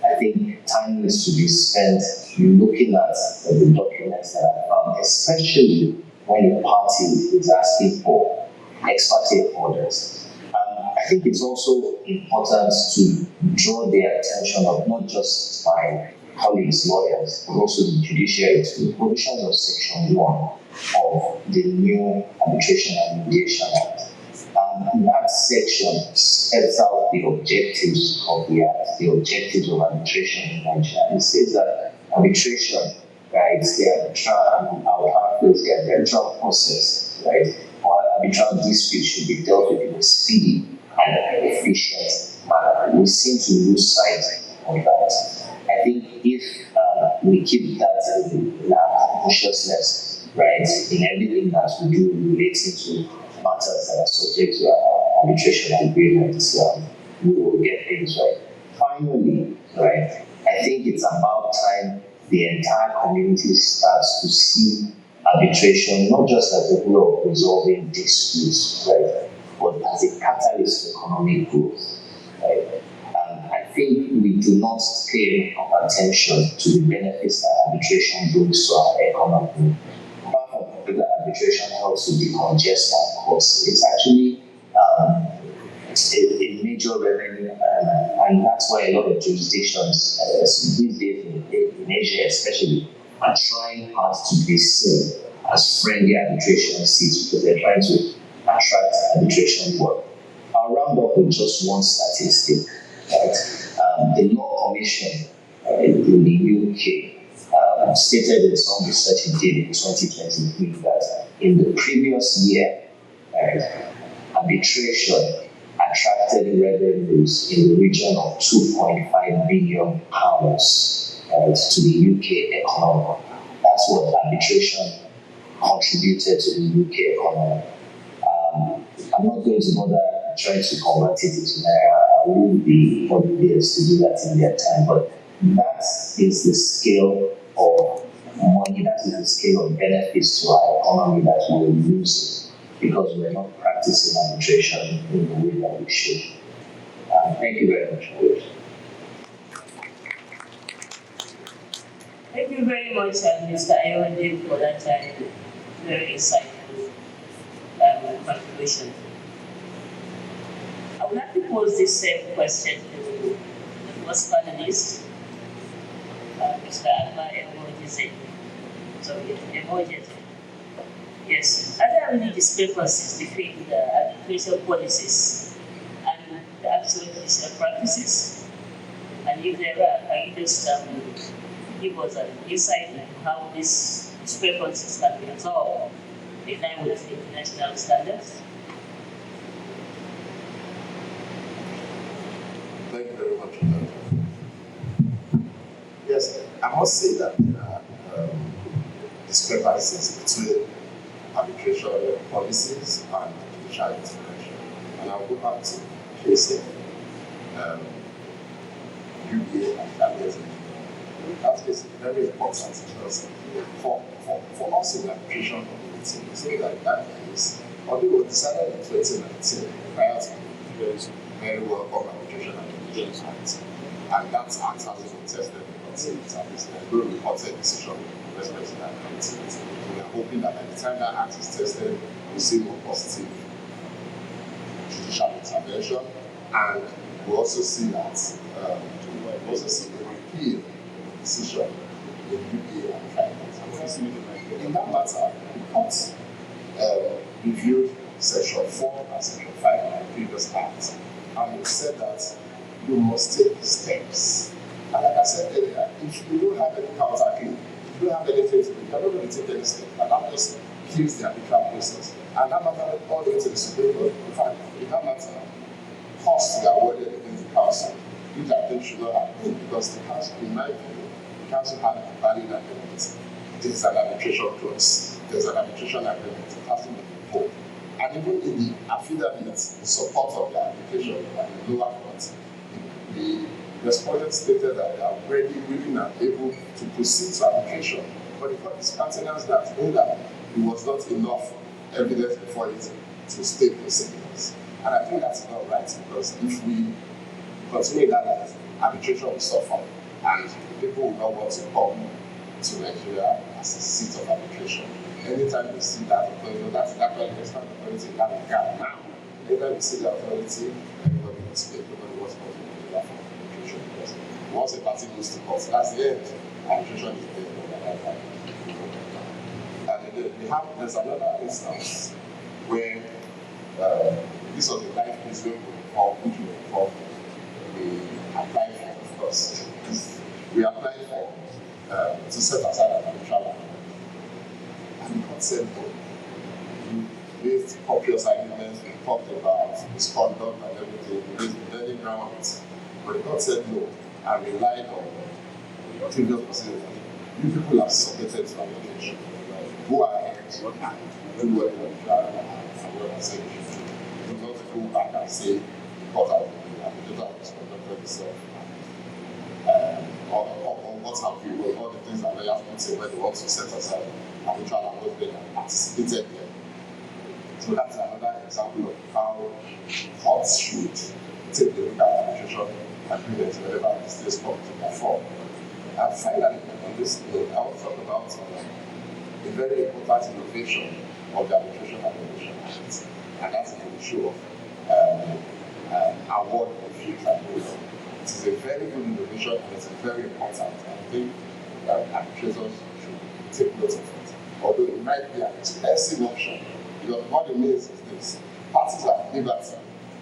I think time needs to be spent looking at the documents that are found, especially when a party is asking for ex parte orders. I think it's also important to draw the attention of not just my colleagues, lawyers, but also the judiciary to the provisions of Section 1 of the new Arbitration and Mediation Act. That section sets out the objectives of the act, the objectives of arbitration in Nigeria. It says that arbitration, right, the arbitral process, right, or arbitral dispute should be dealt with in a speedy and efficient manner. We seem to lose sight of that. I think if we keep that in our consciousness, right, in everything that we do relating to matters that are subject to arbitration agreements, we will get things right. Finally, right, I think it's about time the entire community starts to see arbitration not just as a way of resolving disputes, right, but as a catalyst to economic growth, right. I think we do not pay enough attention to the benefits that arbitration brings to our economy. Apart from that arbitration helps to decongest our costs, it's actually a major revenue, and that's why a lot of jurisdictions these days in Asia especially are trying hard to be seen as friendly arbitration seats because they're trying to attract arbitration work. I'll round up with just one statistic. Right? The Law Commission in the UK stated in some research it did in 2023 that in the previous year, arbitration attracted revenues in the region of £2.5 billion to the UK economy. That's what arbitration contributed to the UK economy. I'm not going to bother trying to convert it into naira. I will be holidays to do that in their time, but that is the scale of money, that is the scale of benefits to our economy that we will lose because we're not practicing arbitration in the way that we should. Thank you very much for it. Thank you very much, Mr. Ayode, for that very insightful contribution. I would like to pose this same question to the first panelist, Mr. Alba Emojize. So, Emojize. Yes, are there any discrepancies between the arbitration policies and the actual judicial practices? And if there are, can you just give us an insight into how these discrepancies can be resolved in line with international standards? Thank you very much for that. Yes, I must say that there are discrepancies between arbitration policies and judicial intervention. And I'll go back to case UBA and Canada's. That case is very important because for us in the arbitration community, we say that that case, although it was decided in 2019 prior to the very welcome arbitration and Intelligence Act, and that act has been tested in court, and it's a very reported decision with respect to that committee. We are hoping that by the time that act is tested, we see more positive judicial intervention, and we also see that we also see a repeal of the decision in UPA and finance. In that matter, the court reviewed section 4 and section 5 of the previous act, and it said that you must take steps. And like I said earlier, if you don't have any counter claim, if you don't have anything to do, you're not going to take any step, and that just kills the arbitral process. And that matter went all the way to the Supreme Court. In fact, in that matter, costs were awarded against the council, which I think should not have been, because the council, in my view, the council had a valid agreement. There's an arbitration clause, there's an arbitration agreement, it has to be involved. And even in the affidavit in support of the application at the lower court, the respondent stated that they are ready, willing, and able to proceed to arbitration. But the court is countenance that in that there was not enough evidence before it to state proceedings. And I think that's not right, because if we continue that, arbitration will suffer, and people will not want to come to Nigeria as a seat of arbitration. Anytime we see that authority, that's that investment authority in that regard now. Anytime we see the authority, everybody wants to pay, everybody wants to come to Nigeria for arbitration, because once a party goes to court, that's the end. Arbitration is dead. And there's another instance where this was a life case where we applied for, of course. We applied for to set aside an arbitral agreement. And the court said, no. We raised copious arguments, we talked about misconduct and everything, we raised many grounds. But the court said no, and relied on previous proceedings. You people have submitted to arbitration. Go ahead and do what you are saying. Do not go back and say the court has misconducted itself. Or what have you, or all the things that lawyers would say when they want to set aside arbitral and what they have participated in. So that's another example of how courts should take a look at arbitration agreements whenever the states come to perform. And finally, on this note, I want to talk about a very important innovation of the Arbitration Arbitration Act, and that's the issue of award of fee tribunal. It is a very good innovation, and it's very important. I think arbitrators should take note of it. Although it might be an expensive option, because what it means is this: parties are at liberty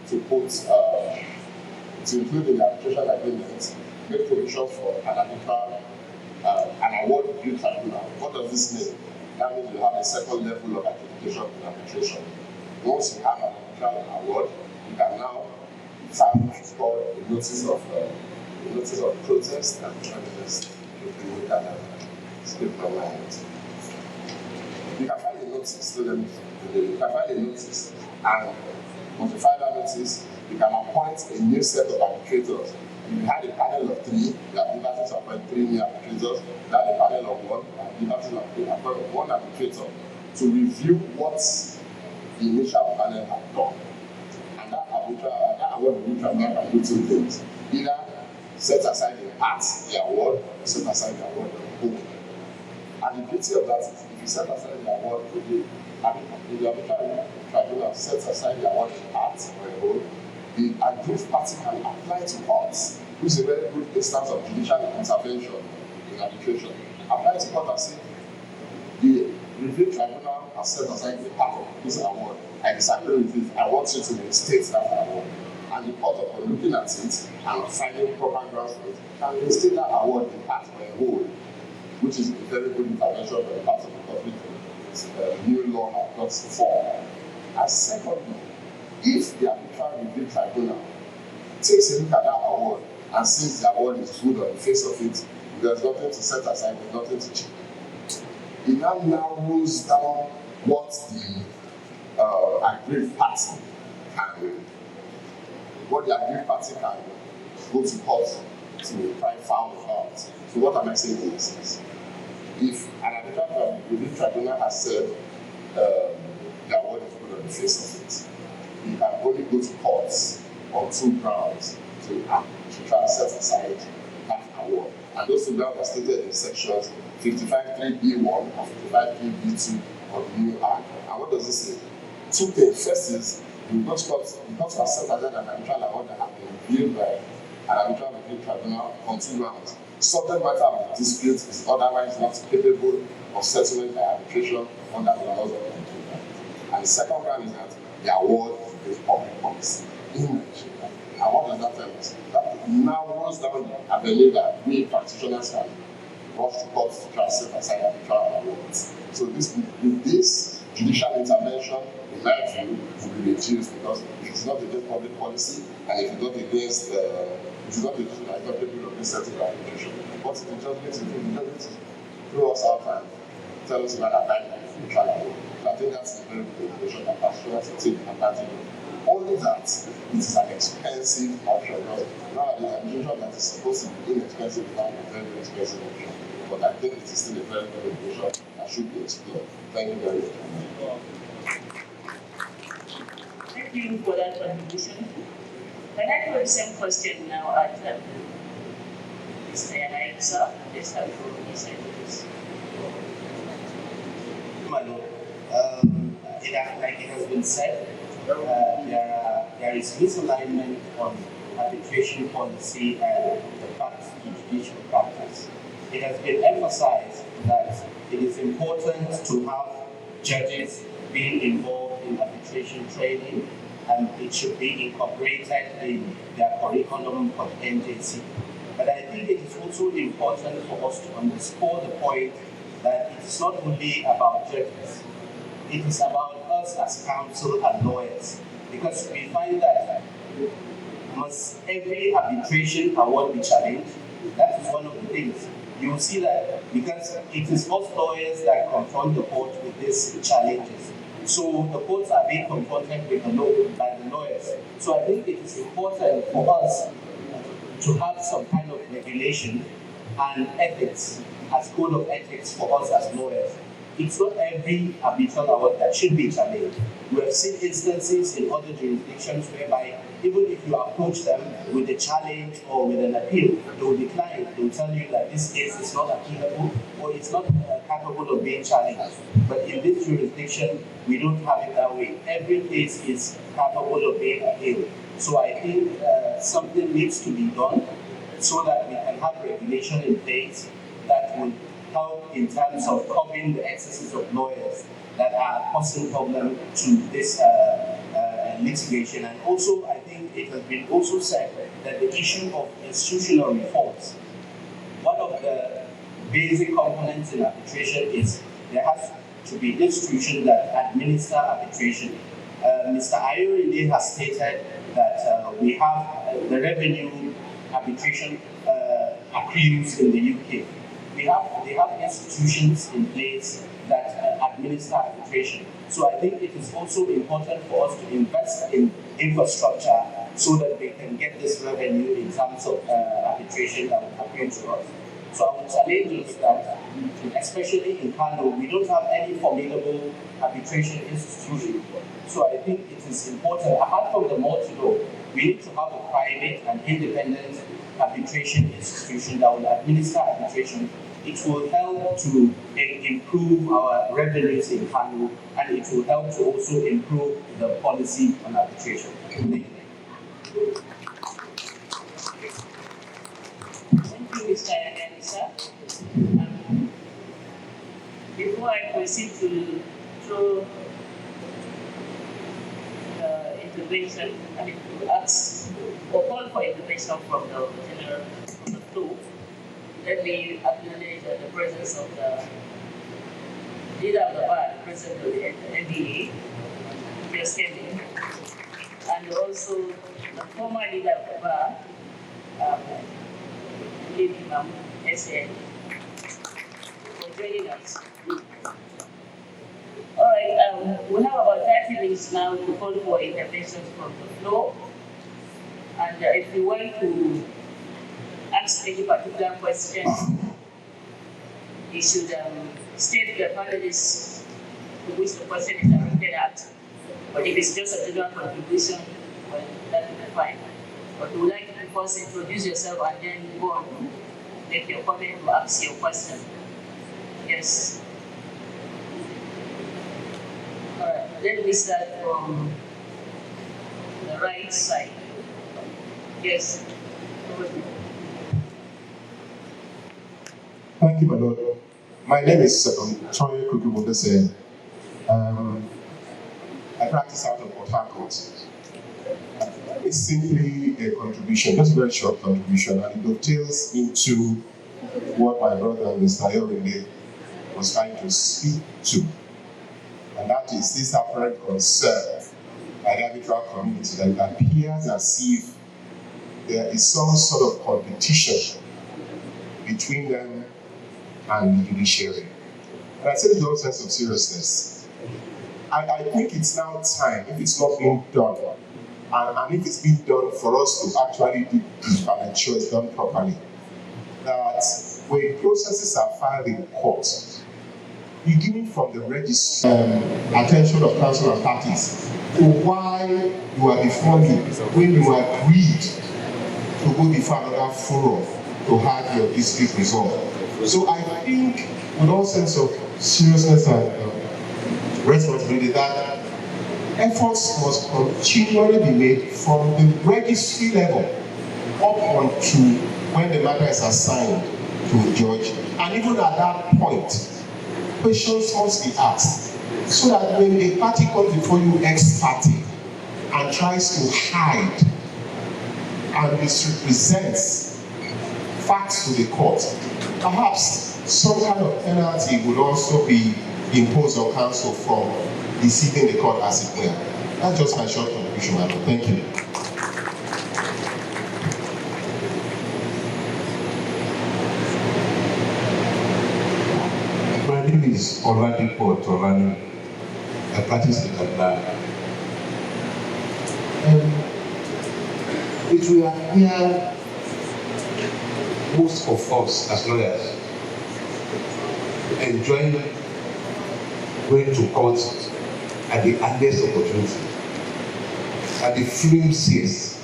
to put to include in the arbitration agreement, make provisions for an arbitral an award of due tribunal. What does this mean? That means you have a second level of adjudication in arbitration. Once you have an arbitral award, you can now file what's called a notice of protest and protest. You can look at that. Skip my mind. You can file a notice. You can file a notice, and once you file that notice, you can appoint a new set of arbitrators. If you had a panel of 3, you have liberty to appoint 3 new arbitrators. You had a panel of 1, you have liberty to appoint 1 arbitrator to review what the initial panel had done. And that award of due tribunal can do 2 things: either set aside in part the award, or set aside the award in whole. And the beauty of that is, if you set aside the award, if the arbitral tribunal sets aside the award in part or in whole, the aggrieved party can apply to courts, which is a very good instance of judicial intervention in arbitration. Apply to court and say, the review tribunal has set aside the part of this award. I disagree with it. I want you to reinstate that award. And the court, upon looking at it and finding proper grounds for it, can reinstate that award in part or in whole, which is a very good intervention on the part of the court, which new law has got form. And secondly, if the arbitral review tribunal takes a look at that award and says the award is good on the face of it, there's nothing to set aside, there's nothing to change. It now rules down what the aggrieved party can, what the aggrieved party can go to court to try and found out. So what am I saying in this is, if an arbitral review tribunal has said the award is good on the face of it, you can only go to courts on two grounds to try and set aside that award. And those two grounds are stated in sections 55.3b1 and 55.3b2 of the new Act. And what does it say? Two things. First is, you go to court, the court has set aside an arbitral award that has been reviewed by an arbitral review tribunal on two grounds. Subject matter of the dispute is otherwise not capable of settlement by arbitration under the laws of the country. And the second ground is that the award is public policy in Nigeria. And what does that tell us? That now runs down the avenue that we practitioners can rush to court to try to set aside arbitral awards. So with this judicial intervention, in my view, will be reduced because it is not against public policy and it is not against it is not a issue that is not capable of being settled by arbitration. What the judgment is doing, the judgment is throw us out and tell us about our guidelines for trial. So I think that's a very good information that practitioners should take advantage of. Only that it is an expensive option because nowadays arbitration that is supposed to be inexpensive is now a very, very expensive option. But I think it is still a very good information that should be explored. Thank you very much. Thank you for that contribution. Can I put the same question now at Mr. Yanaisa? Let's have Mr. Yanaisa. My Lord, like it has been said, there is misalignment on arbitration policy and the practice of judicial practice. It has been emphasized that it is important to have judges being involved in arbitration training and it should be incorporated in their curriculum of NJC. But I think it is also important for us to underscore the point that it is not only about judges, it is about us as counsel and lawyers. Because we find that must every arbitration award be challenged? That is one of the things. You will see that because it is us lawyers that confront the court with these challenges. So the courts are being confronted with the law by the lawyers. So I think it is important for us to have some kind of regulation and ethics as code of ethics for us as lawyers. It's not every arbitral award that should be challenged. We have seen instances in other jurisdictions whereby even if you approach them with a challenge or with an appeal, they will decline. They will tell you that this case is not appealable or it's not capable of being challenged. But in this jurisdiction, we don't have it that way. Every case is capable of being appealed. So I think something needs to be done so that we can have regulation in place that will help in terms of curbing the excesses of lawyers that are causing problem to this litigation. And also, I think it has been also said that the issue of institutional reforms, one of the basic components in arbitration is there has to be institutions that administer arbitration. Mr. Ayorinde has stated that we have the revenue arbitration accrues in the UK. They have institutions in place that administer arbitration. So I think it is also important for us to invest in infrastructure so that they can get this revenue in terms of arbitration that will happen to us. So I would challenge us that, especially in Kano, we don't have any formidable arbitration institution. So I think it is important, apart from the multi-law, we need to have a private and independent arbitration institution that will administer arbitration. It will help to improve our revenues in Kano, and it will help to also improve the policy on arbitration. Thank you. Thank you, Mr. Yaganisa. Before I proceed to throw the intervention, to ask or call for intervention from the floor, let me acknowledge the presence of the leader of the bar, president of the NBA, just came in, and also the former leader of the bar, Imam SN, for joining us. All right, we have about 30 minutes now to call for interventions from the floor. And if you want to ask any particular question, you should state the panelists to which the question is directed at. But if it's just a general contribution, well, that will be fine. But we would like you to first introduce yourself and then go on to make your comment or ask your question. Yes. All right, let me start from the right side. Yes. Over to you. Thank you, my lord. My name is Troy Kukubundese. I practice out of Port Harcourt. It's simply a contribution, just a very short contribution, and it dovetails into what my brother Mr. Yorinde was trying to speak to. And that is this apparent concern by the arbitral community that it appears as if there is some sort of competition between them and the judiciary. And I say this with all sense of seriousness. I think it's now time, if it's not being done, and if it's being done for us to actually do this and ensure it's done properly, that when processes are filed in court, beginning from the registry, attention of counsel and parties to why you are before me when you agreed to go before another forum to have your dispute resolved. So I think, with all sense of seriousness and responsibility, that efforts must continually be made from the registry level up onto when the matter is assigned to a judge. And even at that point, questions must be asked so that when a party comes before you ex parte and tries to hide and misrepresents facts to the court, perhaps some kind of penalty would also be imposed on counsel for deceiving the court, as it were. That's just my short contribution, madam. Thank you. My name is Oladipo Tolani. I practice in Kaduna. It will appear most of us as lawyers enjoy going to court at the earliest opportunity, at the flimsiest.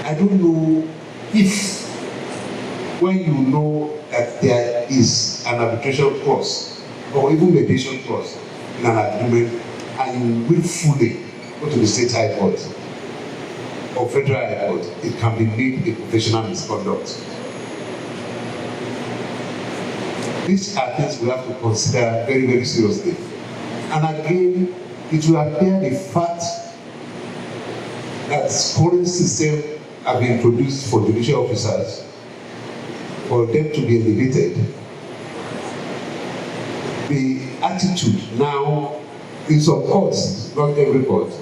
I don't know if, when you know that there is an arbitration clause or even mediation clause in an agreement, and you willfully go to the state high court or federal high court, it can be made a professional misconduct. These are things we have to consider very, very seriously. And again, it will appear the fact that current system have been introduced for judicial officers, for them to be elevated. The attitude now in some courts, not every court,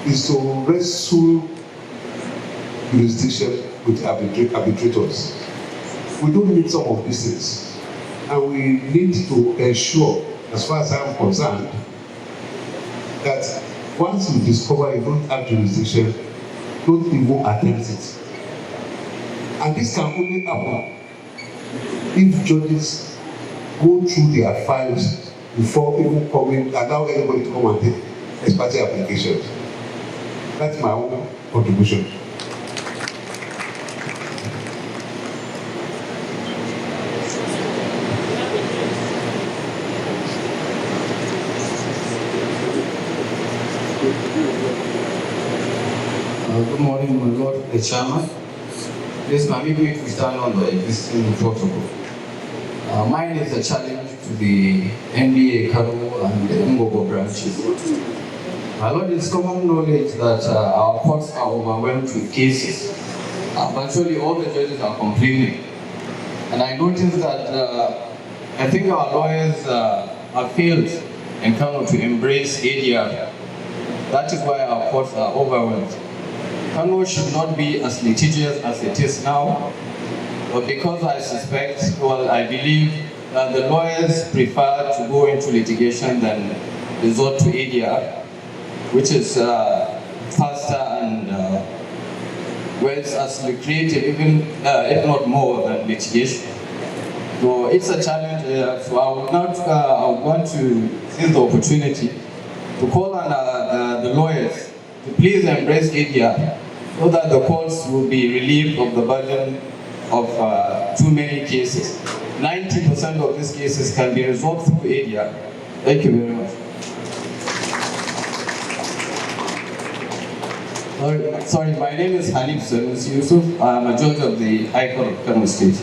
is to wrestle jurisdiction with arbitrators. We don't need some of these things. And we need to ensure, as far as I'm concerned, that once you discover you don't have jurisdiction, don't even attempt it. And this can only happen if judges go through their files before even allow anybody to come and take ex parte applications. That's my own contribution. Good morning, my Lord, the Chairman. Please permit me to stand on the existing protocol. Mine is a challenge to the NBA Karo and the Ngogo branches. My Lord, it's common knowledge that our courts are overwhelmed with cases. Virtually all the judges are complaining. And I noticed that I think our lawyers have failed in Kano to embrace ADR. That is why our courts are overwhelmed. Kano should not be as litigious as it is now, but because I suspect, well, I believe that the lawyers prefer to go into litigation than resort to ADR, which is faster and well, it's as lucrative, even if not more than litigation. So it's a challenge. So I would want to seize the opportunity to call on the lawyers to please embrace ADR so that the courts will be relieved of the burden of too many cases. 90% of these cases can be resolved through ADR. Thank you very much. Sorry, my name is Hanif Sanus Yusuf. I'm a judge of the High Court of Kano State.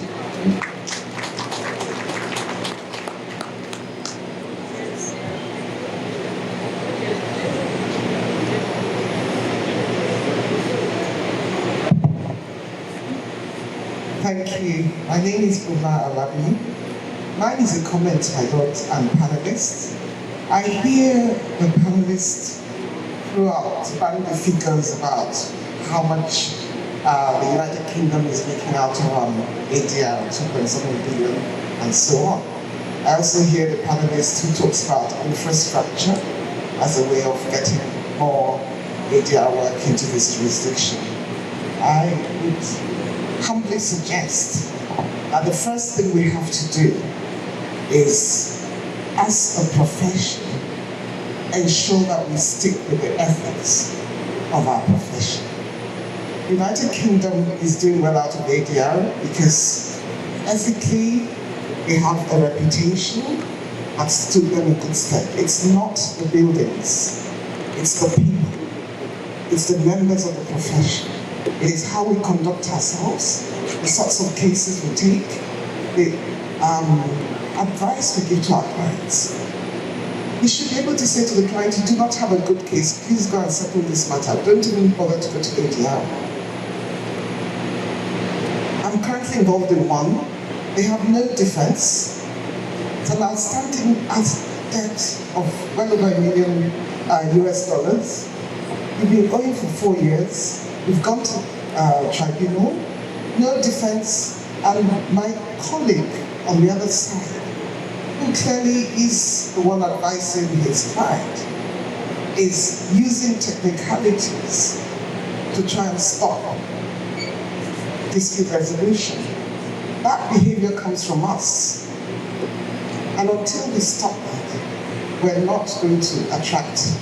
Thank you. My name is Uma Alabi. Mine is a comment, my Lord, and panelists. I hear the panelists throughout bang the figures about how much the United Kingdom is making out of ADR, 2.7 billion, and so on. I also hear the panelists who talks about infrastructure as a way of getting more ADR work into this jurisdiction. I would humbly suggest that the first thing we have to do is, as a profession, ensure that we stick with the ethics of our profession. The United Kingdom is doing well out of ADR because ethically they have a reputation that stood them in good stead. It's not the buildings, it's the people, it's the members of the profession. It is how we conduct ourselves, the sorts of cases we take, the advice we give to our clients. We should be able to say to the client, you do not have a good case, please go and settle this matter. Don't even bother to go to ADR. I'm currently involved in one. They have no defense. It's an outstanding debt of well over $1 million US. We've been going for 4 years. We've gone to tribunal, no defense, and my colleague on the other side, who clearly is the one advising his client, is using technicalities to try and stop dispute resolution. That behavior comes from us. And until we stop that, we're not going to attract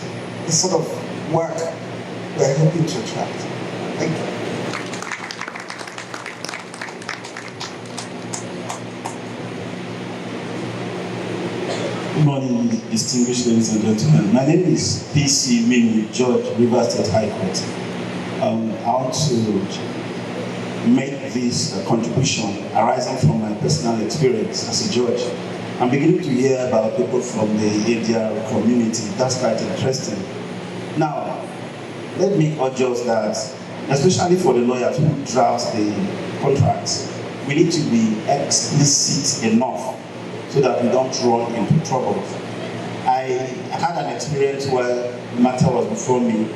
the sort of work we're hoping to attract. Thank you. Good morning, distinguished ladies and gentlemen. My name is P.C. Minu, Judge, Rivers State High Court. I want to make this contribution arising from my personal experience as a judge. I'm beginning to hear about people from the ADR community. That's quite interesting. Now, let me urge us that, especially for the lawyers who draft the contracts, we need to be explicit enough so that we don't run into trouble. I had an experience where the matter was before me,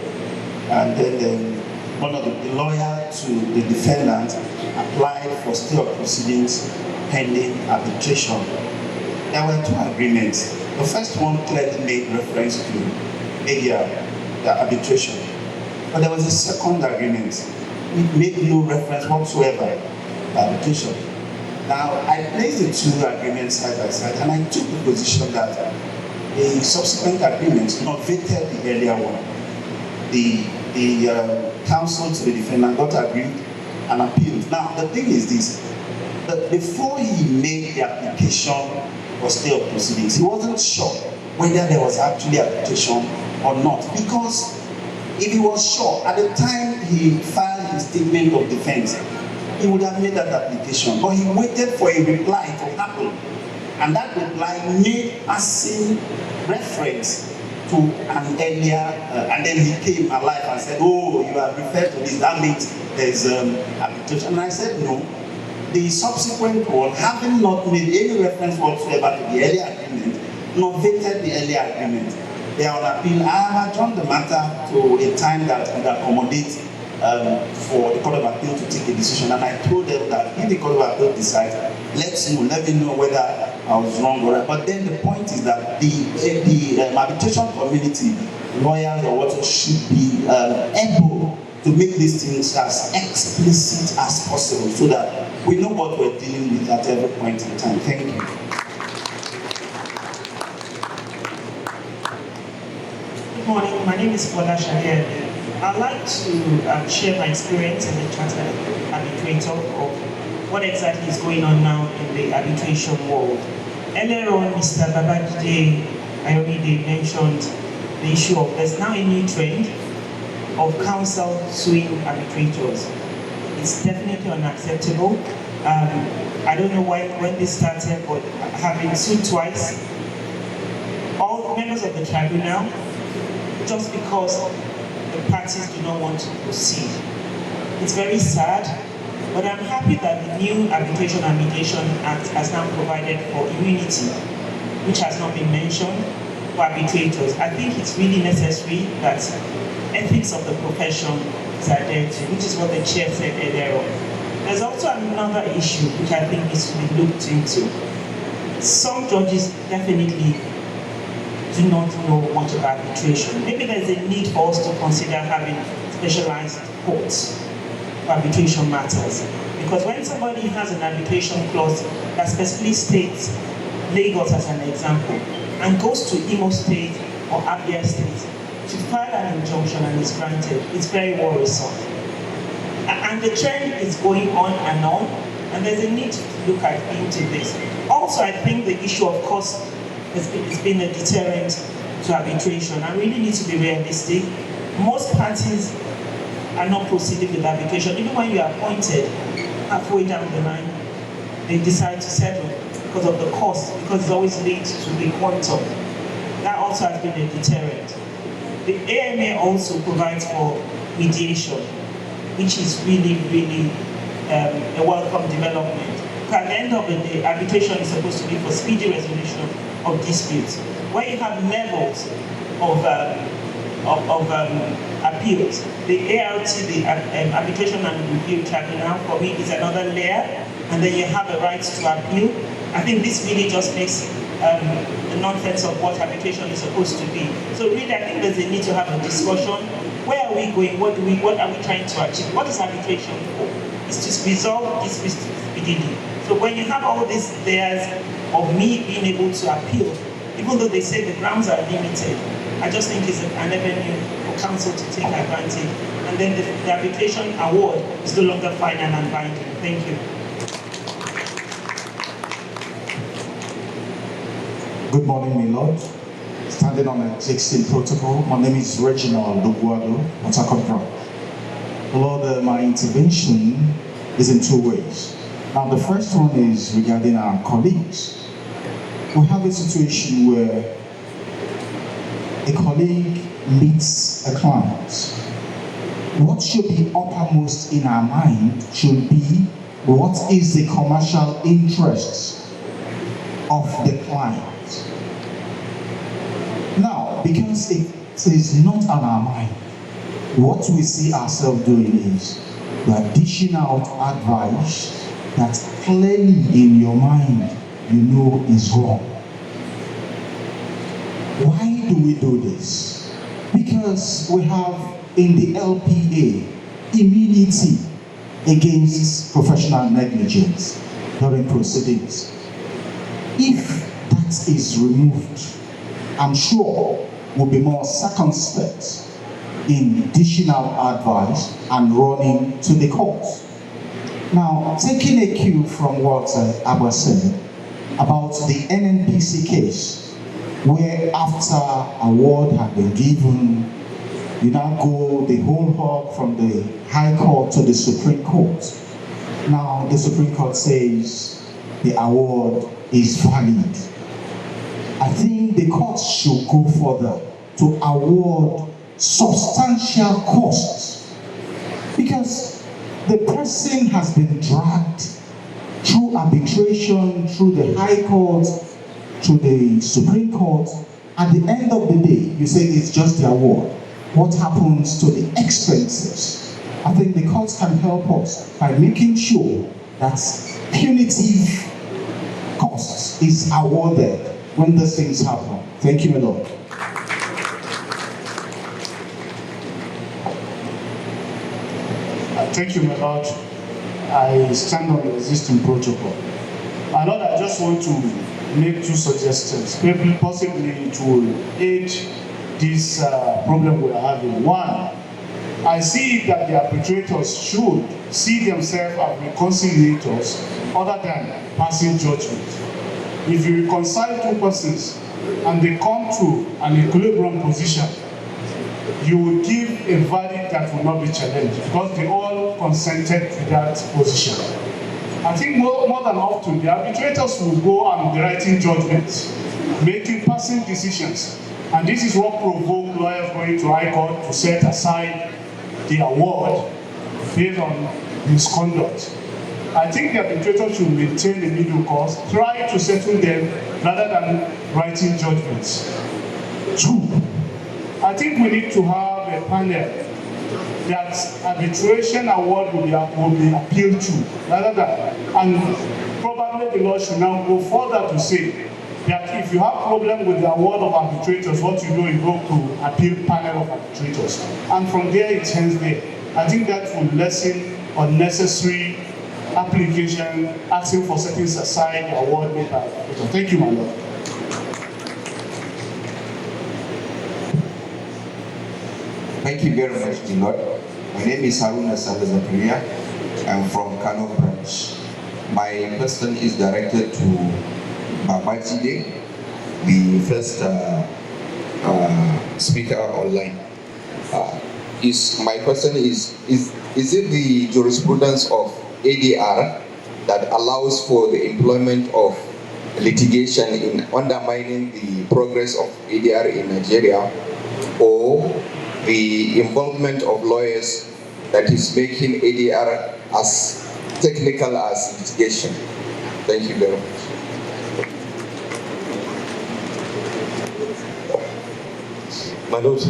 and then one of the lawyer to the defendant applied for stay of proceedings pending arbitration. There were two agreements. The first one clearly made reference to ADR, the arbitration. But there was a second agreement which made no reference whatsoever to arbitration. Now, I placed the two agreements side by side, and I took the position that the subsequent agreement novated the earlier one. The counsel to the defendant got agreed and appealed. Now, the thing is this, that before he made the application for stay of proceedings, he wasn't sure whether there was actually arbitration or not, because if he was sure, at the time he filed his statement of defense, he would have made that application. But he waited for a reply to happen. And that reply made passing reference to an earlier, and then he came alive and said, oh, you have referred to this, that means there's arbitration. And I said, no. The subsequent one, having not made any reference whatsoever to the earlier agreement, novated the earlier agreement. They are on appeal. I have adjourned the matter to a time that would accommodate for the Court of Appeal to take a decision. And I told them that if the Court of Appeal decides, let me know whether I was wrong or right. But then the point is that the arbitration community, lawyers or what, should be able to make these things as explicit as possible so that we know what we're dealing with at every point in time. Thank you. Good morning. My name is Bola Shadia. I'd like to share my experience in the chartered arbitrator of what exactly is going on now in the arbitration world. Earlier on, Mr. Babajide Ayomide mentioned the issue of there's now a new trend of counsel suing arbitrators. It's definitely unacceptable. I don't know when this started, but I have been sued twice. All members of the tribunal, just because the parties do not want to proceed. It's very sad, but I'm happy that the new Arbitration and Mediation Act has now provided for immunity, which has not been mentioned for arbitrators. I think it's really necessary that ethics of the profession is adhered to, which is what the chair said earlier on. There's also another issue which I think needs to be looked into. Some judges definitely do not know much about arbitration. Maybe there's a need for us to consider having specialized courts for arbitration matters. Because when somebody has an arbitration clause that specifically states Lagos as an example, and goes to Imo State or Abia State to file an injunction and is granted, it's very worrisome. And the trend is going on, and there's a need to look into this. Also, I think the issue of cost has been a deterrent to arbitration. I really need to be realistic. Most parties are not proceeding with arbitration. Even when you are appointed, halfway down the line, they decide to settle because of the cost, because it's always linked to the quantum. That also has been a deterrent. The AMA also provides for mediation, which is really, really a welcome development. At the end of the day, arbitration is supposed to be for speedy resolution of disputes. Where you have levels of appeals, the ART, the Arbitration and Review Tribunal, for me is another layer, and then you have a right to appeal. I think this really just makes the nonsense of what arbitration is supposed to be. So really, I think there's a need to have a discussion. Where are we going? What are we trying to achieve? What is arbitration for? It's to resolve disputes speedily. So when you have all these layers of me being able to appeal, even though they say the grounds are limited, I just think it's an avenue for counsel to take advantage. And then the arbitration award is no longer final and binding. Thank you. Good morning, my Lord. Standing on the 16 protocol, my name is Reginald Duguado, Otakopra. Lord, my intervention is in two ways. Now, the first one is regarding our colleagues. We have a situation where a colleague meets a client. What should be uppermost in our mind should be what is the commercial interest of the client. Now, because it is not on our mind, what we see ourselves doing is we are dishing out advice that clearly in your mind you know is wrong. Why do we do this? Because we have in the LPA immunity against professional negligence during proceedings. If that is removed, I'm sure we'll be more circumspect in dishing out advice and running to the courts. Now, taking a cue from what Abba said about the NNPC case, where after award had been given, You now go the whole hog from the High Court to the Supreme Court. Now the Supreme Court says the award is valid. I think the court should go further to award substantial costs, because the person has been dragged through arbitration, through the High Court, to the Supreme Court. At the end of the day, you say it's just the award. What happens to the expenses? I think the courts can help us by making sure that punitive costs is awarded when these things happen. Thank you, my Lord. Thank you, my Lord. I stand on the existing protocol. My Lord, I just want to make two suggestions. Maybe possibly it will aid this problem we are having. One, I see that the arbitrators should see themselves as reconciliators other than passing judgment. If you reconcile two persons and they come to an equilibrium position, you will give a verdict that will not be challenged because they all consented to that position. I think more than often, the arbitrators will go and be writing judgments, making passing decisions. And this is what provoked lawyers going to High Court to set aside the award based on misconduct. I think the arbitrators should maintain the middle course, try to settle them rather than writing judgments. Two, I think we need to have a panel that arbitration award will be appealed to, rather than, and probably the law should now go further to say that if you have problem with the award of arbitrators, what you do is go to appeal panel of arbitrators, and from there it ends there. I think that will lessen unnecessary application, asking for setting aside the award made by arbitrators. Thank you, my Lord. Thank you very much, my Lord. My name is Haruna Zakaria. I'm from Kano branch. My question is directed to Babajide, the first speaker online. My question is it the jurisprudence of ADR that allows for the employment of litigation in undermining the progress of ADR in Nigeria, or the involvement of lawyers that is making ADR as technical as litigation? Thank you very much. My Lord,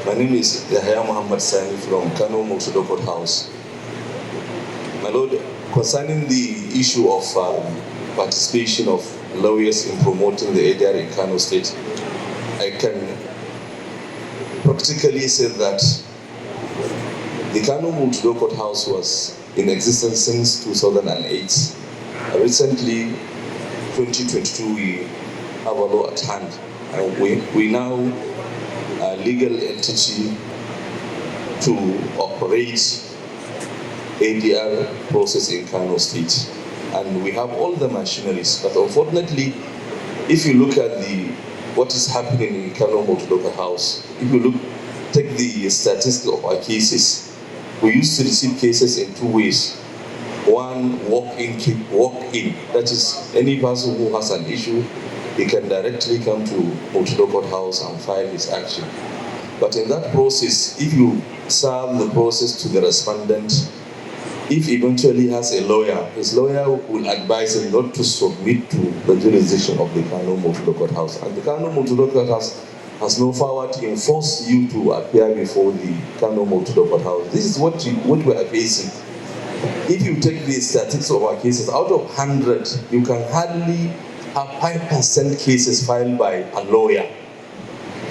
my name is Yahya Muhammad Sani from Kano Mosudo Court House. My Lord, concerning the issue of participation of lawyers in promoting the ADR in Kano State, I can practically say that the Kano Mosudo Court House was in existence since 2008. Recently, 2022, we have a law at hand. We now a legal entity to operate ADR process in Kano State, and we have all the machineries. But unfortunately, if you look at what is happening in Kano Mosudo House, if you take the statistics of our cases, we used to receive cases in two ways. One, walk-in. That is, any person who has an issue, he can directly come to Mosudo Court House and file his action. But in that process, if you serve the process to the respondent, if eventually has a lawyer, his lawyer will advise him not to submit to the jurisdiction of the Kano Mosudo Court House. And the Kano Mosudo Court House has no power to enforce you to appear before the Kano Mosudo Court House. This is what we are facing. If you take the statistics of our cases, out of 100, you can hardly have 5% cases filed by a lawyer.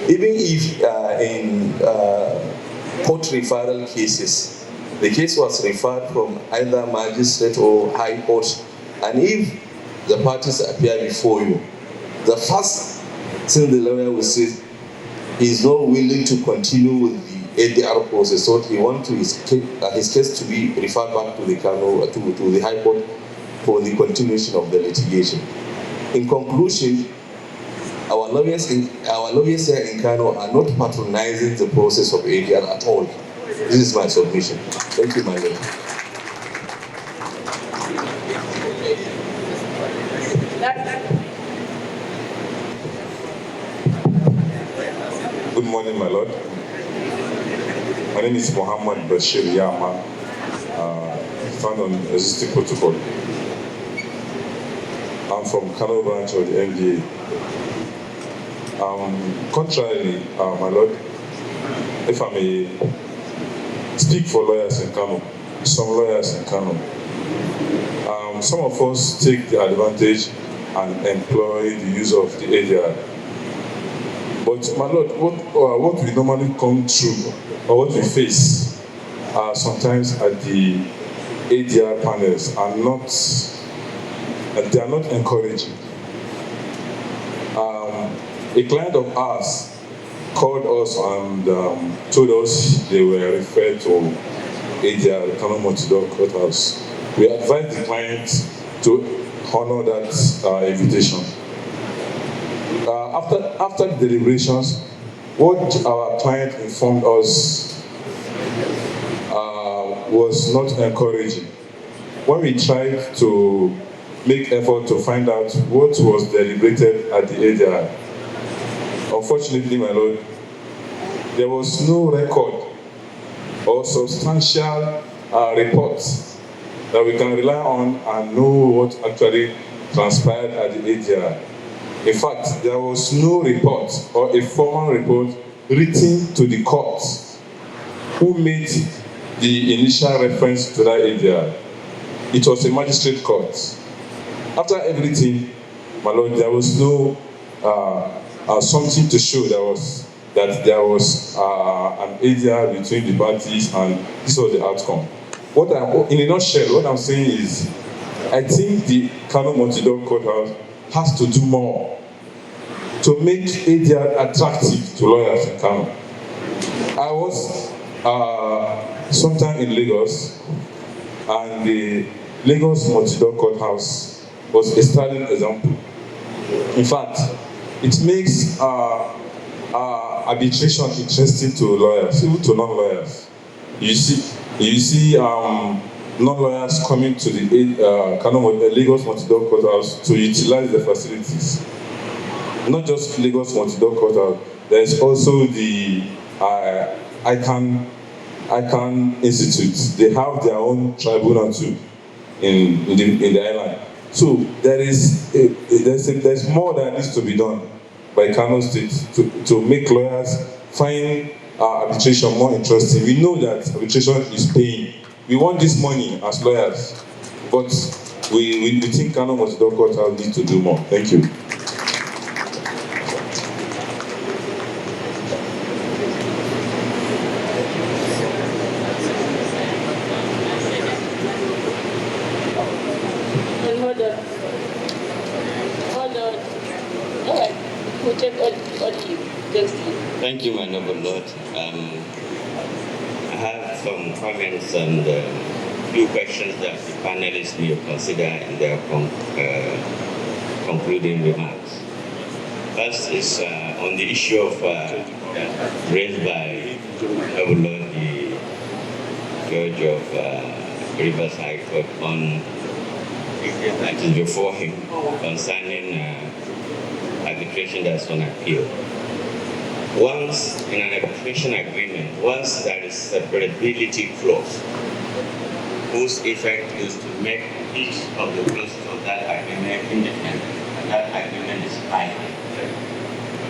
Even if in court referral cases, the case was referred from either magistrate or high court, and if the parties appear before you, the first thing the lawyer will say, he is not willing to continue with the ADR process, so he wants his case to be referred back to the Kano, to the high court for the continuation of the litigation. In conclusion, our lawyers here in Kano are not patronizing the process of ADR at all. This is my submission. Thank you, my lord. Good morning, my lord. My name is Muhammad Bashir Yama, stand on existing protocol. I'm from Kano branch of the NDA. Contrarily, my lord, if I may speak for lawyers in Kano, some lawyers in Kano, some of us take the advantage and employ the use of the ADR. But my lord, what we normally come through, or what we face, sometimes at the ADR panels are not, they are not encouraging. A client of ours called us and told us they were referred to ADR, Kano Multi-Door Courthouse. We advised the client to honor that invitation. After the deliberations, what our client informed us was not encouraging. When we tried to make effort to find out what was deliberated at the ADR, unfortunately, my lord, there was no record or substantial report that we can rely on and know what actually transpired at the ADR. In fact, there was no report or a formal report written to the court who made the initial reference to that ADR. It was a magistrate court. After everything, my lord, there was no something to show that there was an ADR between the parties, and this was the outcome. In a nutshell, what I'm saying is, I think the Kano Multi-Door Courthouse has to do more to make ADR attractive to lawyers in Kano. I was sometime in Lagos, and the Lagos Multi-Door Courthouse was a sterling example. In fact, it makes arbitration interesting to lawyers, even to non-lawyers. You see non-lawyers coming to the Lagos Multi-Door Courthouse to utilize the facilities. Not just Lagos Multi-Door Courthouse, there is also the ICANN Institute. They have their own tribunal too in the island. So there's more that needs to be done by Kano State to make lawyers find arbitration more interesting. We know that arbitration is paying. We want this money as lawyers, but we think Kano Multi-Door Courthouse needs to do more. Thank you. Thank you, my noble Lord. I have some comments and few questions that the panelists may consider in their concluding remarks. First is on the issue of raised by noble Lord, the Judge of Rivers High Court, on that is before him concerning arbitration that's on appeal. Once in an arbitration agreement, once there is separability clause, whose effect is to make each of the clauses of that agreement independent, and that agreement is binding, the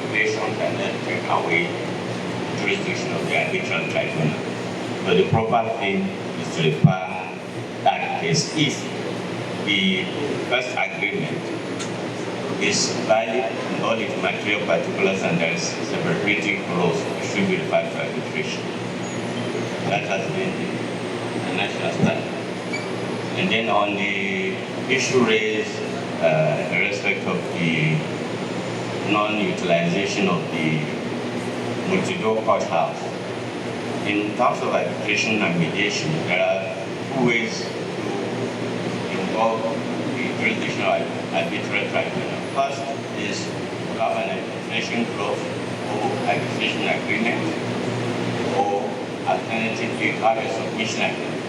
probation can then take away the jurisdiction of the arbitral tribunal. But the proper thing is to refer that case if the first agreement is valid in all its material particulars and there is a separability clause, it should be referred to arbitration. That has been the national standard. And then on the issue raised in respect of the non-utilization of the multi-door courthouse, in terms of arbitration and mediation, there are two ways to involve the jurisdictional arbitral tribunal. First is to have have an arbitration clause or arbitration agreement, or alternatively have a submission agreement.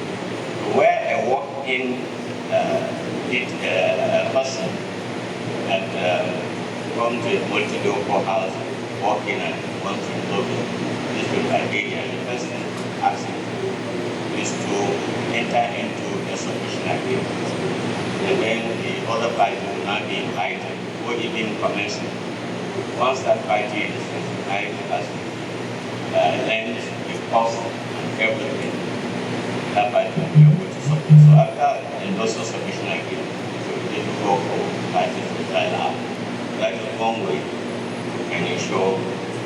Where a walk-in person that comes to a multi-local house, walk in and wants to resolve this with an area, the person asking is to enter into a submission agreement. And then the other party will not be invited or even commencing. Once that party is invited, has learned the cost and everything, that party will be able to submit. So after endorsement submission agreement, it will go for parties to file out. That is one way we can ensure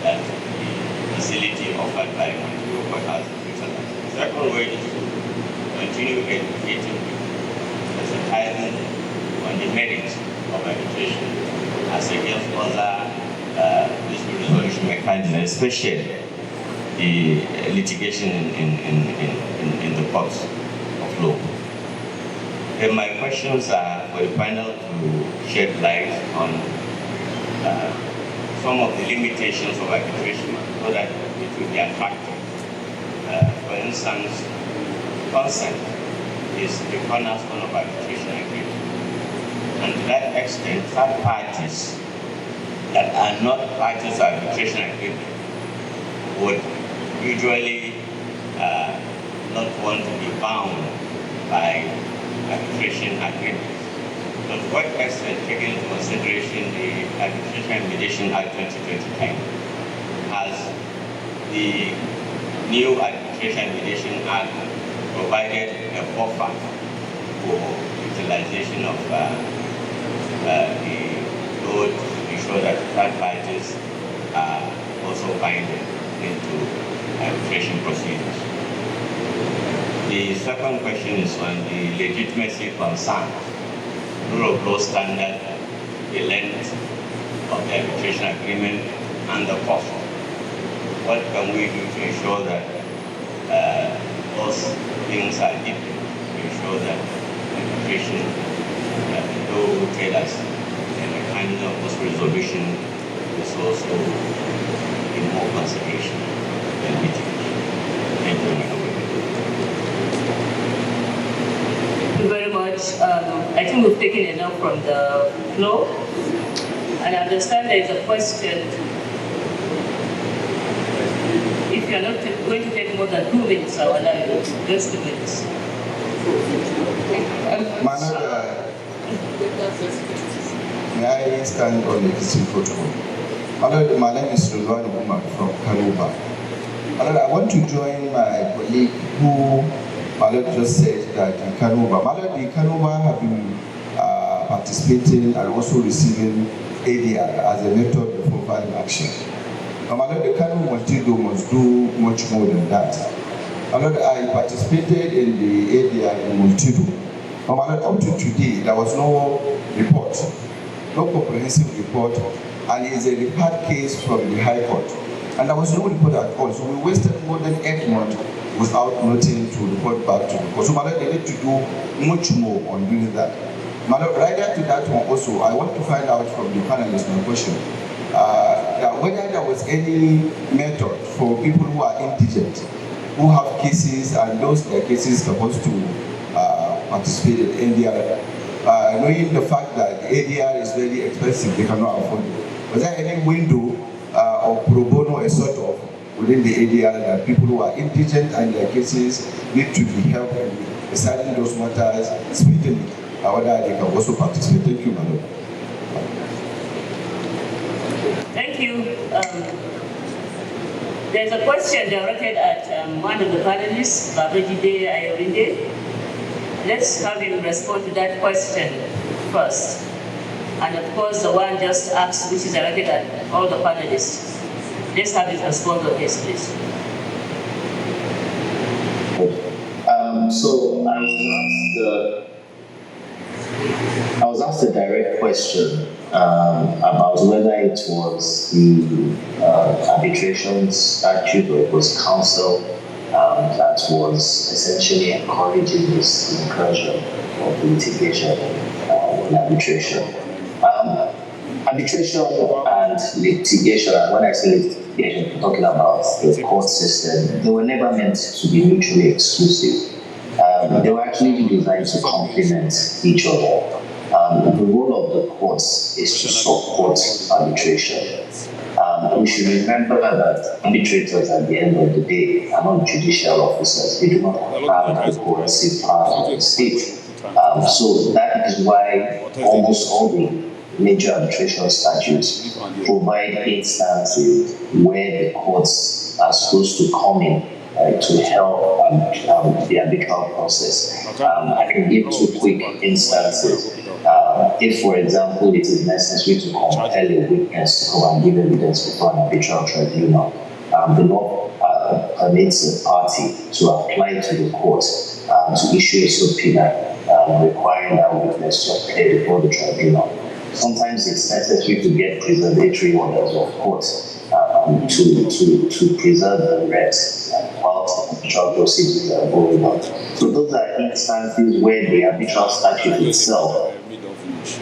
that the facility offered by multi-local has utilized. The second way is to continue educating people, emphasizing on the merits of arbitration as against other dispute resolution mechanisms, especially the litigation in the courts of law. Then my questions are for the panel to shed light on some of the limitations of arbitration so that it will be attractive. For instance, consent is the cornerstone of arbitration agreement. And to that extent, third parties that are not parties to arbitration agreement would usually not want to be bound by arbitration agreements. But to what extent, taking into consideration the Arbitration and Mediation Act 2010, has the new Arbitration and Mediation Act provided a buffer for utilization of the law to ensure that third parties are also binded into arbitration procedures? The second question is on the legitimacy concern. Rule of law standard, the length of the arbitration agreement, and the cost. What can we do to ensure that those things are given to ensure that arbitration, the law tells us, and the kind of post resolution is also in more consideration than mitigation. Thank you. Thank you very much. I think we've taken enough from the floor. And I understand there is a question. If you're not going to take more than 2 minutes, I will allow you. Just 2 minutes. May I stand on the existing protocol? My name is Rilwan Umar from Kanuba. I want to join my colleague who Malad just said that in Kanuba. The Kanuba have been participating and also receiving ADR as a method of filing action. The Kanuba must do much more than that. I participated in the ADR in Multido. Up to today, there was no report, no comprehensive report, and it's a referred case from the High Court. And there was no report at all. So we wasted more than 8 months without nothing to report back to the court. So they need to do much more on doing that. Right to that one also, I want to find out from the panelists my question, whether there was any method for people who are indigent, who have cases and those their cases supposed to participate in ADR, knowing the fact that the ADR is very expensive, they cannot afford it. Was there any window of pro bono, a sort of, within the ADR that people who are indigent and their cases need to be helped in deciding those matters speedily, whether they can also participate? Thank you, Madam. Thank you. There's a question directed at one of the panelists, Babajide Ayorinde. Let's have him respond to that question first. And of course, the one just asked, which is directed at all the panelists. Let's have his response on this, please. So I was asked a direct question about whether it was the arbitration statute or it was counsel that was essentially encouraging this incursion of litigation in arbitration. Arbitration and and litigation, and when I say litigation, I'm talking about the court system, they were never meant to be mutually exclusive. They were actually designed to complement each other. The role of the courts is to support arbitration. We should remember that arbitrators at the end of the day are not judicial officers. They do not have the coercive power of the state. So that is why almost all the major arbitration statutes provide instances where the courts are supposed to come in to help the arbitral process. I can give two quick instances. If, for example, it is necessary to compel a witness to come and give evidence before an arbitral tribunal, the law permits a party to apply to the court to issue a subpoena requiring that witness to appear before the tribunal. Sometimes it's necessary to get preservatory orders of court to preserve the rest while the arbitral proceedings are going on. So those are instances where the arbitral statute itself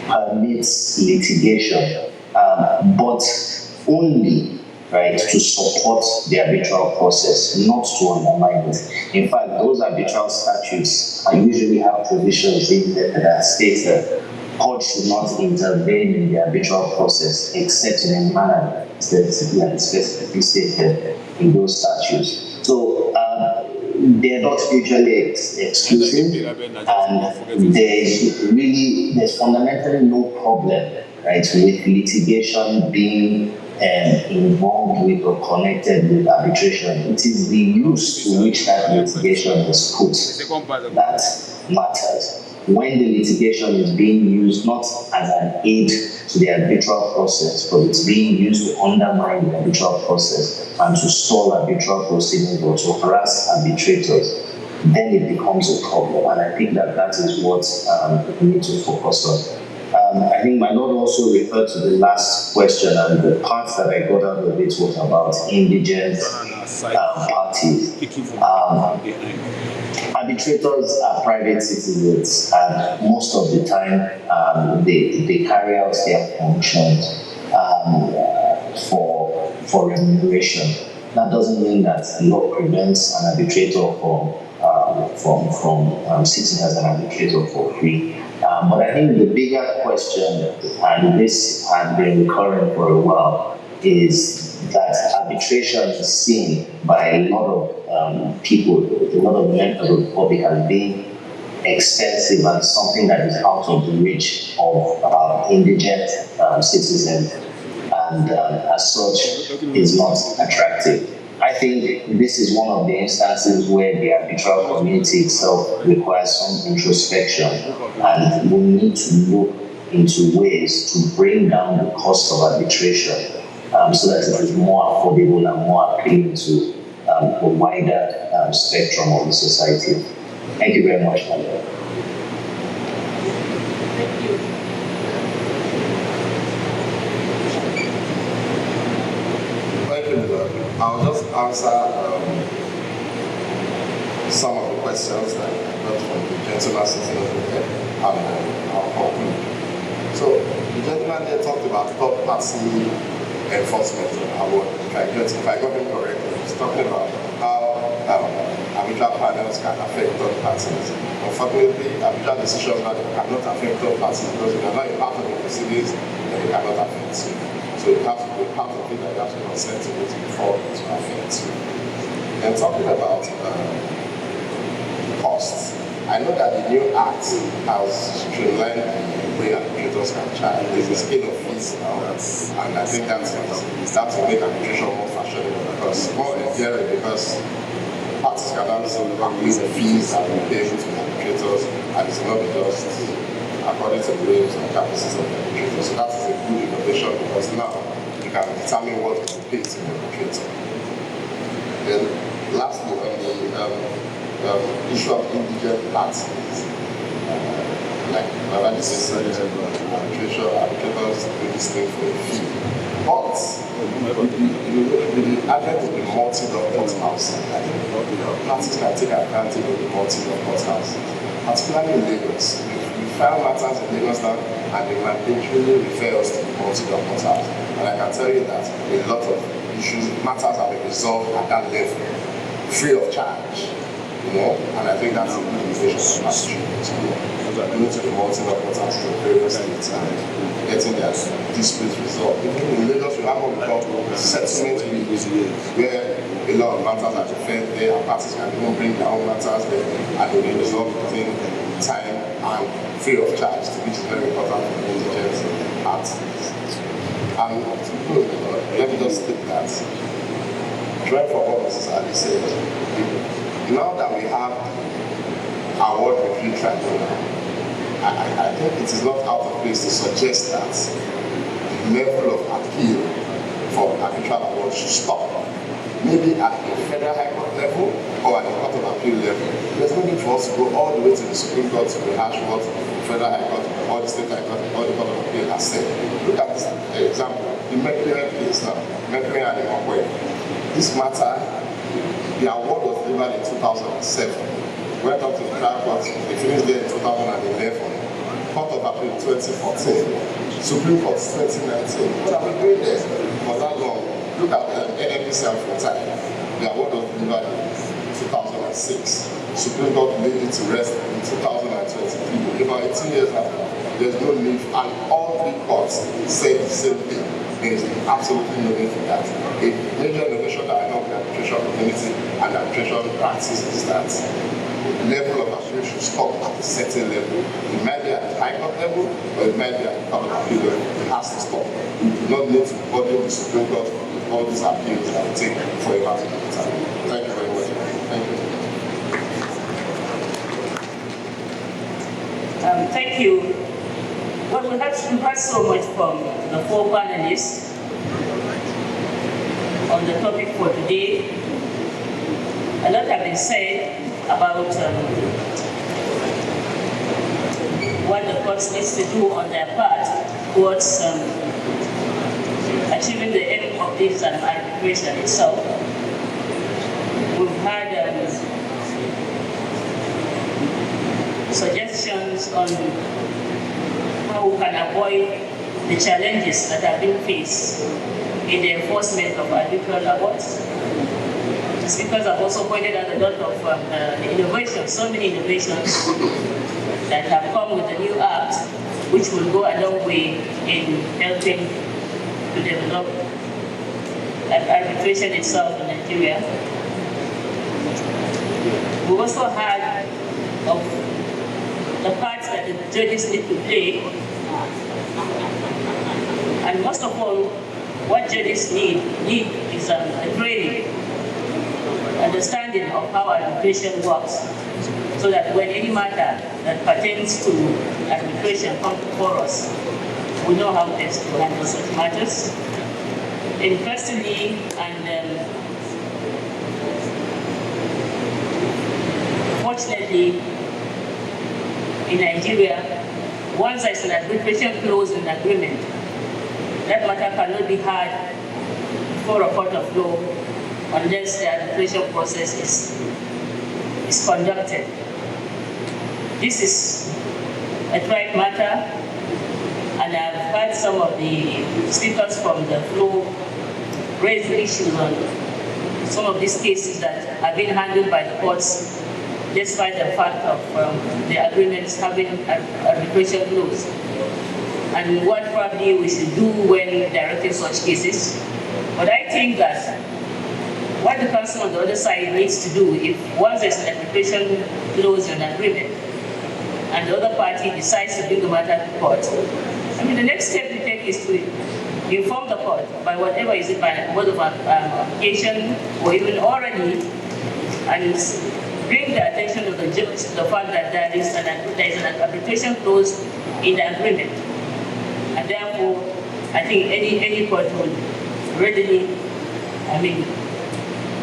permits litigation, but only to support the arbitral process, not to undermine it. In fact, those arbitral statutes usually have provisions in that state that court should not intervene in the arbitral process except in a manner specifically stated in those statutes. So they're not mutually exclusive, and there's fundamentally no problem, with litigation being involved with or connected with arbitration. It is the use to which that litigation is put that matters. When the litigation is being used not as an aid to the arbitral process, but it's being used to undermine the arbitral process and to stall arbitral proceedings or to harass arbitrators, then it becomes a problem. And I think that is what we need to focus on. I think my Lord also referred to the last question, and the part that I got out of it was about indigent parties. Arbitrators are private citizens, and most of the time they carry out their functions for remuneration. That doesn't mean that law prevents an arbitrator from sitting as an arbitrator for free. But I think the bigger question, and this has been recurring for a while, is that arbitration is seen by a lot of people, a lot of members of the public, as being expensive and something that is out of the reach of indigent citizens, and as such is not attractive. I think this is one of the instances where the arbitral community itself requires some introspection, and we need to look into ways to bring down the cost of arbitration so that it is more affordable and more appealing to a wider spectrum of the society. Thank you very much, my Lord. I'll just answer some of the questions that I got from the gentleman sitting over there, and I'll conclude. So, the gentleman there talked about third-party enforcement. If I got him correctly, he's talking about how arbitral panels can affect third parties. Unfortunately, arbitral decisions cannot affect third parties because if you're not a part of the proceedings, then they cannot affect you. So you have to be part of it, that you have to consent to it before it will affect you. And talking about costs, I know that the new act has streamlined the way arbitrators can charge. There's a scale of fees now, and I think that will make arbitration more fashionable, because more endearing, because parties can now calculate the fees that we pay to the arbitrators, and it's not just according to the ways and capacities of the arbitrator. So that is a good innovation, because now you can determine what to pay to the arbitrator. Then lastly, on the issue of indigent parties, like Baba said, arbitrators do this thing for a fee. But with the advent of the multi-document house, I think parties can take advantage of the multi-document house, particularly in Lagos. We file matters in Lagos now, and they mandatorily refer us to the multi-law portals. And I can tell you that a lot of matters have been resolved at that level, free of charge. And I think that's a good innovation of going to the multi-law portals to various states and getting their disputes resolved. Even in Lagos, we have what we call settlement bills, where a lot of matters are defended there, and parties can even bring their own matters there, and they will resolve within time and free of charge, which is very important for the indigent artists. And to close, let me just state that, drive for what Mrs. Ali said, now that we have our World Review Tribunal, I think it is not out of place to suggest that the level of appeal for arbitral award should stop. Maybe at the Federal High Court level or at the Court of Appeal level. There's no need for us to go all the way to the Supreme Court to rehash what the Federal High Court or the State High Court or the Court of Appeal has said. Look at this example, the Mercury case now, Mercury and the Mokwe. This matter, the award was delivered in 2007. Went up to the trial court, they finished there in 2011. Court of Appeal 2014. Supreme Court 2019. What have we doing there for that long? Look at the NNPC and time. The award was delivered in 2006. Supreme Court laid it to rest in 2023. About 18 years after, there's no need, and all three courts said the same thing. There is absolutely no need for that. A major innovation that I know the arbitration community and the arbitration practice is that the level of arbitration should stop at a certain level. It might be at the High Court level, or it might be at the Court of Appeal level. It has to stop. We do not need to bother the Supreme Court with all these appeals that will take forever to the time. Thank you very much. Thank you. Thank you. Well, we've heard so much from the four panelists on the topic for today. A lot have been said about what the courts needs to do on their part towards achieving the aim of this arbitration itself. We've had suggestions on how we can avoid the challenges that have been faced in the enforcement of arbitral awards. Just because I've also pointed out a lot of innovations, so many innovations that have come with the new act, which will go a long way in helping to develop arbitration itself in Nigeria. We also had the parts that the judges need to play, and most of all, what judges need is a training, understanding of how arbitration works, so that when any matter that pertains to arbitration comes before us, we know how best to handle such matters. Interestingly, and fortunately, in Nigeria, once there's an arbitration clause in an agreement, that matter cannot be heard before a court of law unless the arbitration process is conducted. This is a tried matter, and I've heard some of the speakers from the floor raise issues on some of these cases that have been handled by the courts despite the fact of the agreements having arbitration clause, and what probably we should do when directing such cases. But I think that what the council on the other side needs to do, if once there's an arbitration clause in an agreement, and the other party decides to bring the matter to court, I mean, the next step we take is to inform the court by whatever is it, by word of application or even orally, and bring the attention of the judge to the fact that there is an arbitration clause in the agreement. And therefore, I think any court would readily,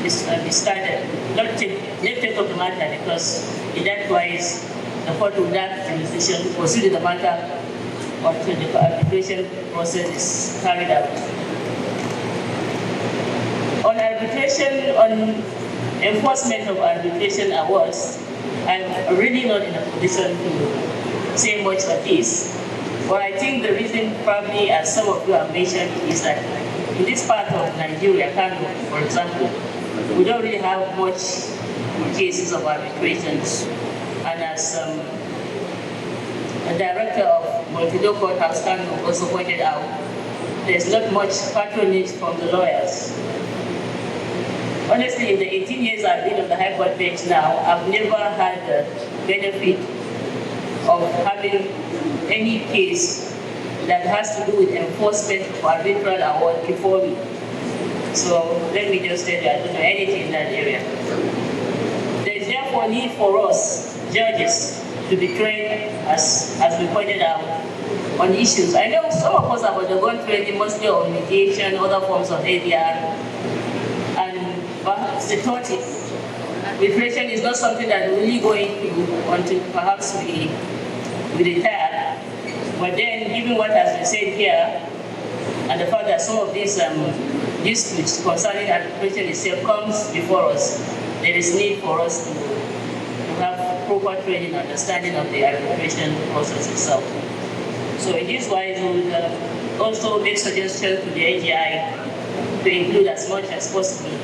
be started, not take up the matter, because in that wise, the court would have jurisdiction to proceed with the matter until the arbitration process is carried out. On arbitration, on enforcement of arbitration awards, I'm really not in a position to say much on this. But I think the reason probably, as some of you have mentioned, is that in this part of Nigeria, Kano, for example, we don't really have much cases of arbitrations. And as the director of Multi-Law Courthouse Kano also pointed out, there's not much patronage from the lawyers. Honestly, in the 18 years I've been on the High Court bench now, I've never had the benefit of having any case that has to do with enforcement of arbitral award before me. So let me just tell you, I don't know anything in that area. There is therefore need for us, judges, to be trained, as we pointed out, on issues. I know some of us have undergone training mostly on mediation, other forms of ADR, and perhaps the thought is arbitration is not something that we're really going to until perhaps we retire. But then, given what has been said here, and the fact that some of these disputes concerning arbitration itself comes before us, there is need for us to have proper training and understanding of the arbitration process itself. So in this wise, we will also make suggestions to the AGI to include as much as possible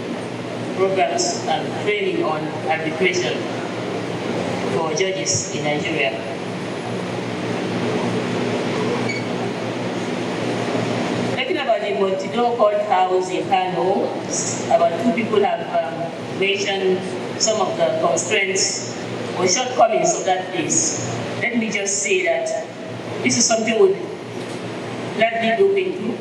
programs and training on arbitration for judges in Nigeria. Talking about the Multi-Law Courthouse in Kano, about 2 people have mentioned some of the constraints or shortcomings of that place. Let me just say that this is something we'll gladly look into.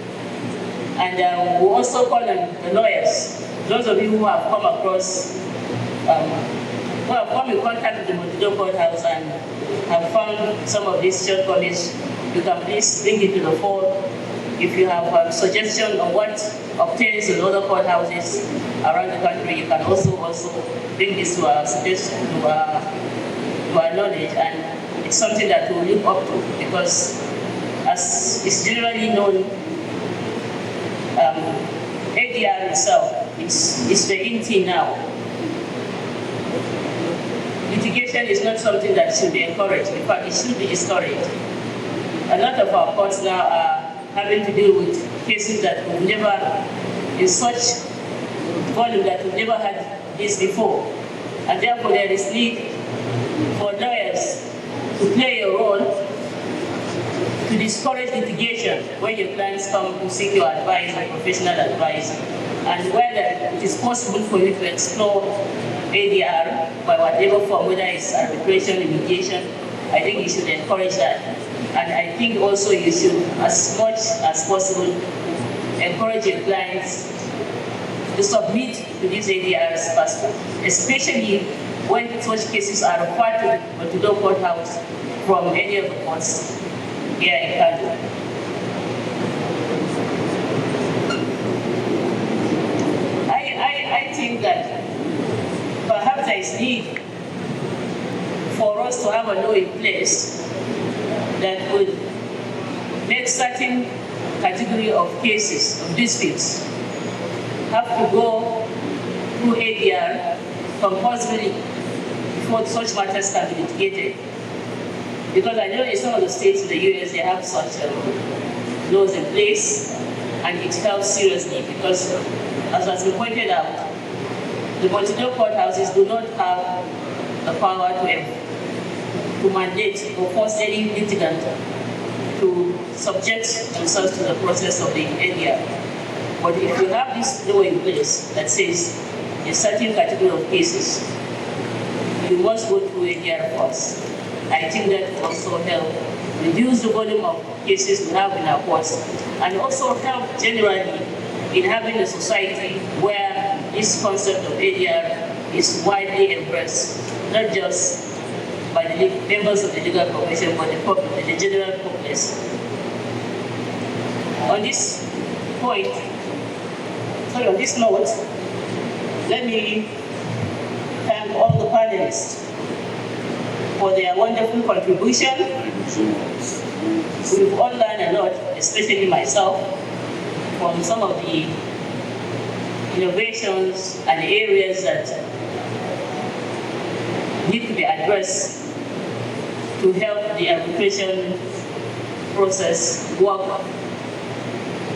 And we'll also call on the lawyers, those of you who have come across, who have come in contact with the Multi-Law Courthouse and have found some of these shortcomings, you can please bring it to the fore. If you have a suggestion on what obtains in other courthouses around the country, you can also bring this to our suggestion, to our knowledge, and it's something that we'll look up to, because as is generally known, ADR itself is the in thing now. Litigation is not something that should be encouraged. In fact, it should be discouraged. A lot of our courts now are having to deal with cases that we've never, in such volume that we've never had this before. And therefore there is need for lawyers to play a role to discourage litigation when your clients come to seek your advice or professional advice. And whether it is possible for you to explore ADR by whatever form, whether it's arbitration, mediation, I think you should encourage that. And I think also you should, as much as possible, encourage your clients to submit to these ADRs faster, especially when such cases are referred to the Law Courthouse from any of the courts here in Kano. I think that perhaps there is need for us to have a law in place that would make certain category of cases, of disputes, have to go through ADR compulsorily before such matters can be litigated. Because I know in some of the states in the US, they have such laws in place, and it helps seriously because, as has been pointed out, the Multi-Law Courthouses do not have the power to mandate or force any litigant to subject themselves to the process of the ADR. But if you have this law in place that says a certain category of cases, you must go through ADR first, I think that will also help reduce the volume of cases we have in our courts, and also help generally in having a society where this concept of ADR is widely embraced, not just by the members of the legal profession, but the public, the general populace. On this point, on this note, let me thank all the panelists for their wonderful contribution. We've all learned a lot, especially myself, from some of the innovations and areas that need to be addressed to help the arbitration process work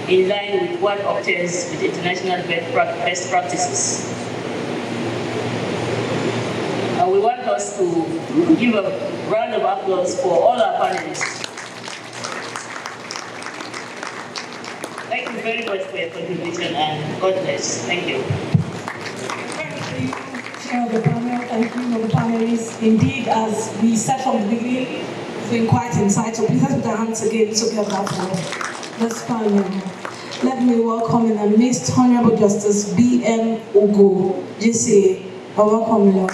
in line with what obtains with international best practices. And we want us to give a round of applause for all our panelists. Thank you very much for your contribution, and God bless. Thank you. Thank you, Chair of the panel. Thank you, all the panelists. Indeed, as we said from the beginning, it's been quite insightful. Please let's put our hands again together for this panel. Let me welcome in the midst Honorable Justice B.M. Ugo, GCA. Welcome, Lord.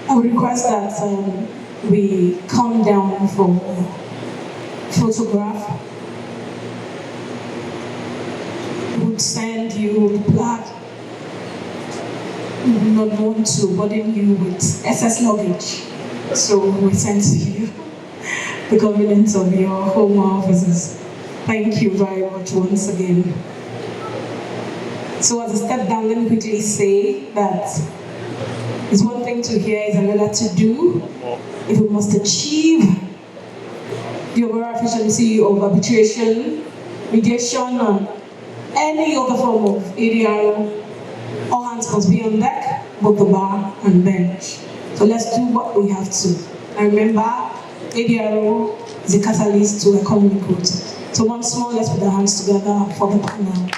I would request that we come down from photograph. We would send you the plaque. We would not want to burden you with excess luggage, so we send to you the convenience of your home offices. Thank you very much once again. So as a step down, let me quickly say that it's one thing to hear, it's another to do. If we must achieve the overall efficiency of arbitration, mediation, and any other form of ADR, all hands must be on deck, both the bar and bench. So let's do what we have to. And remember, ADRO is a catalyst to economic growth. So once more, let's put our hands together for the panel.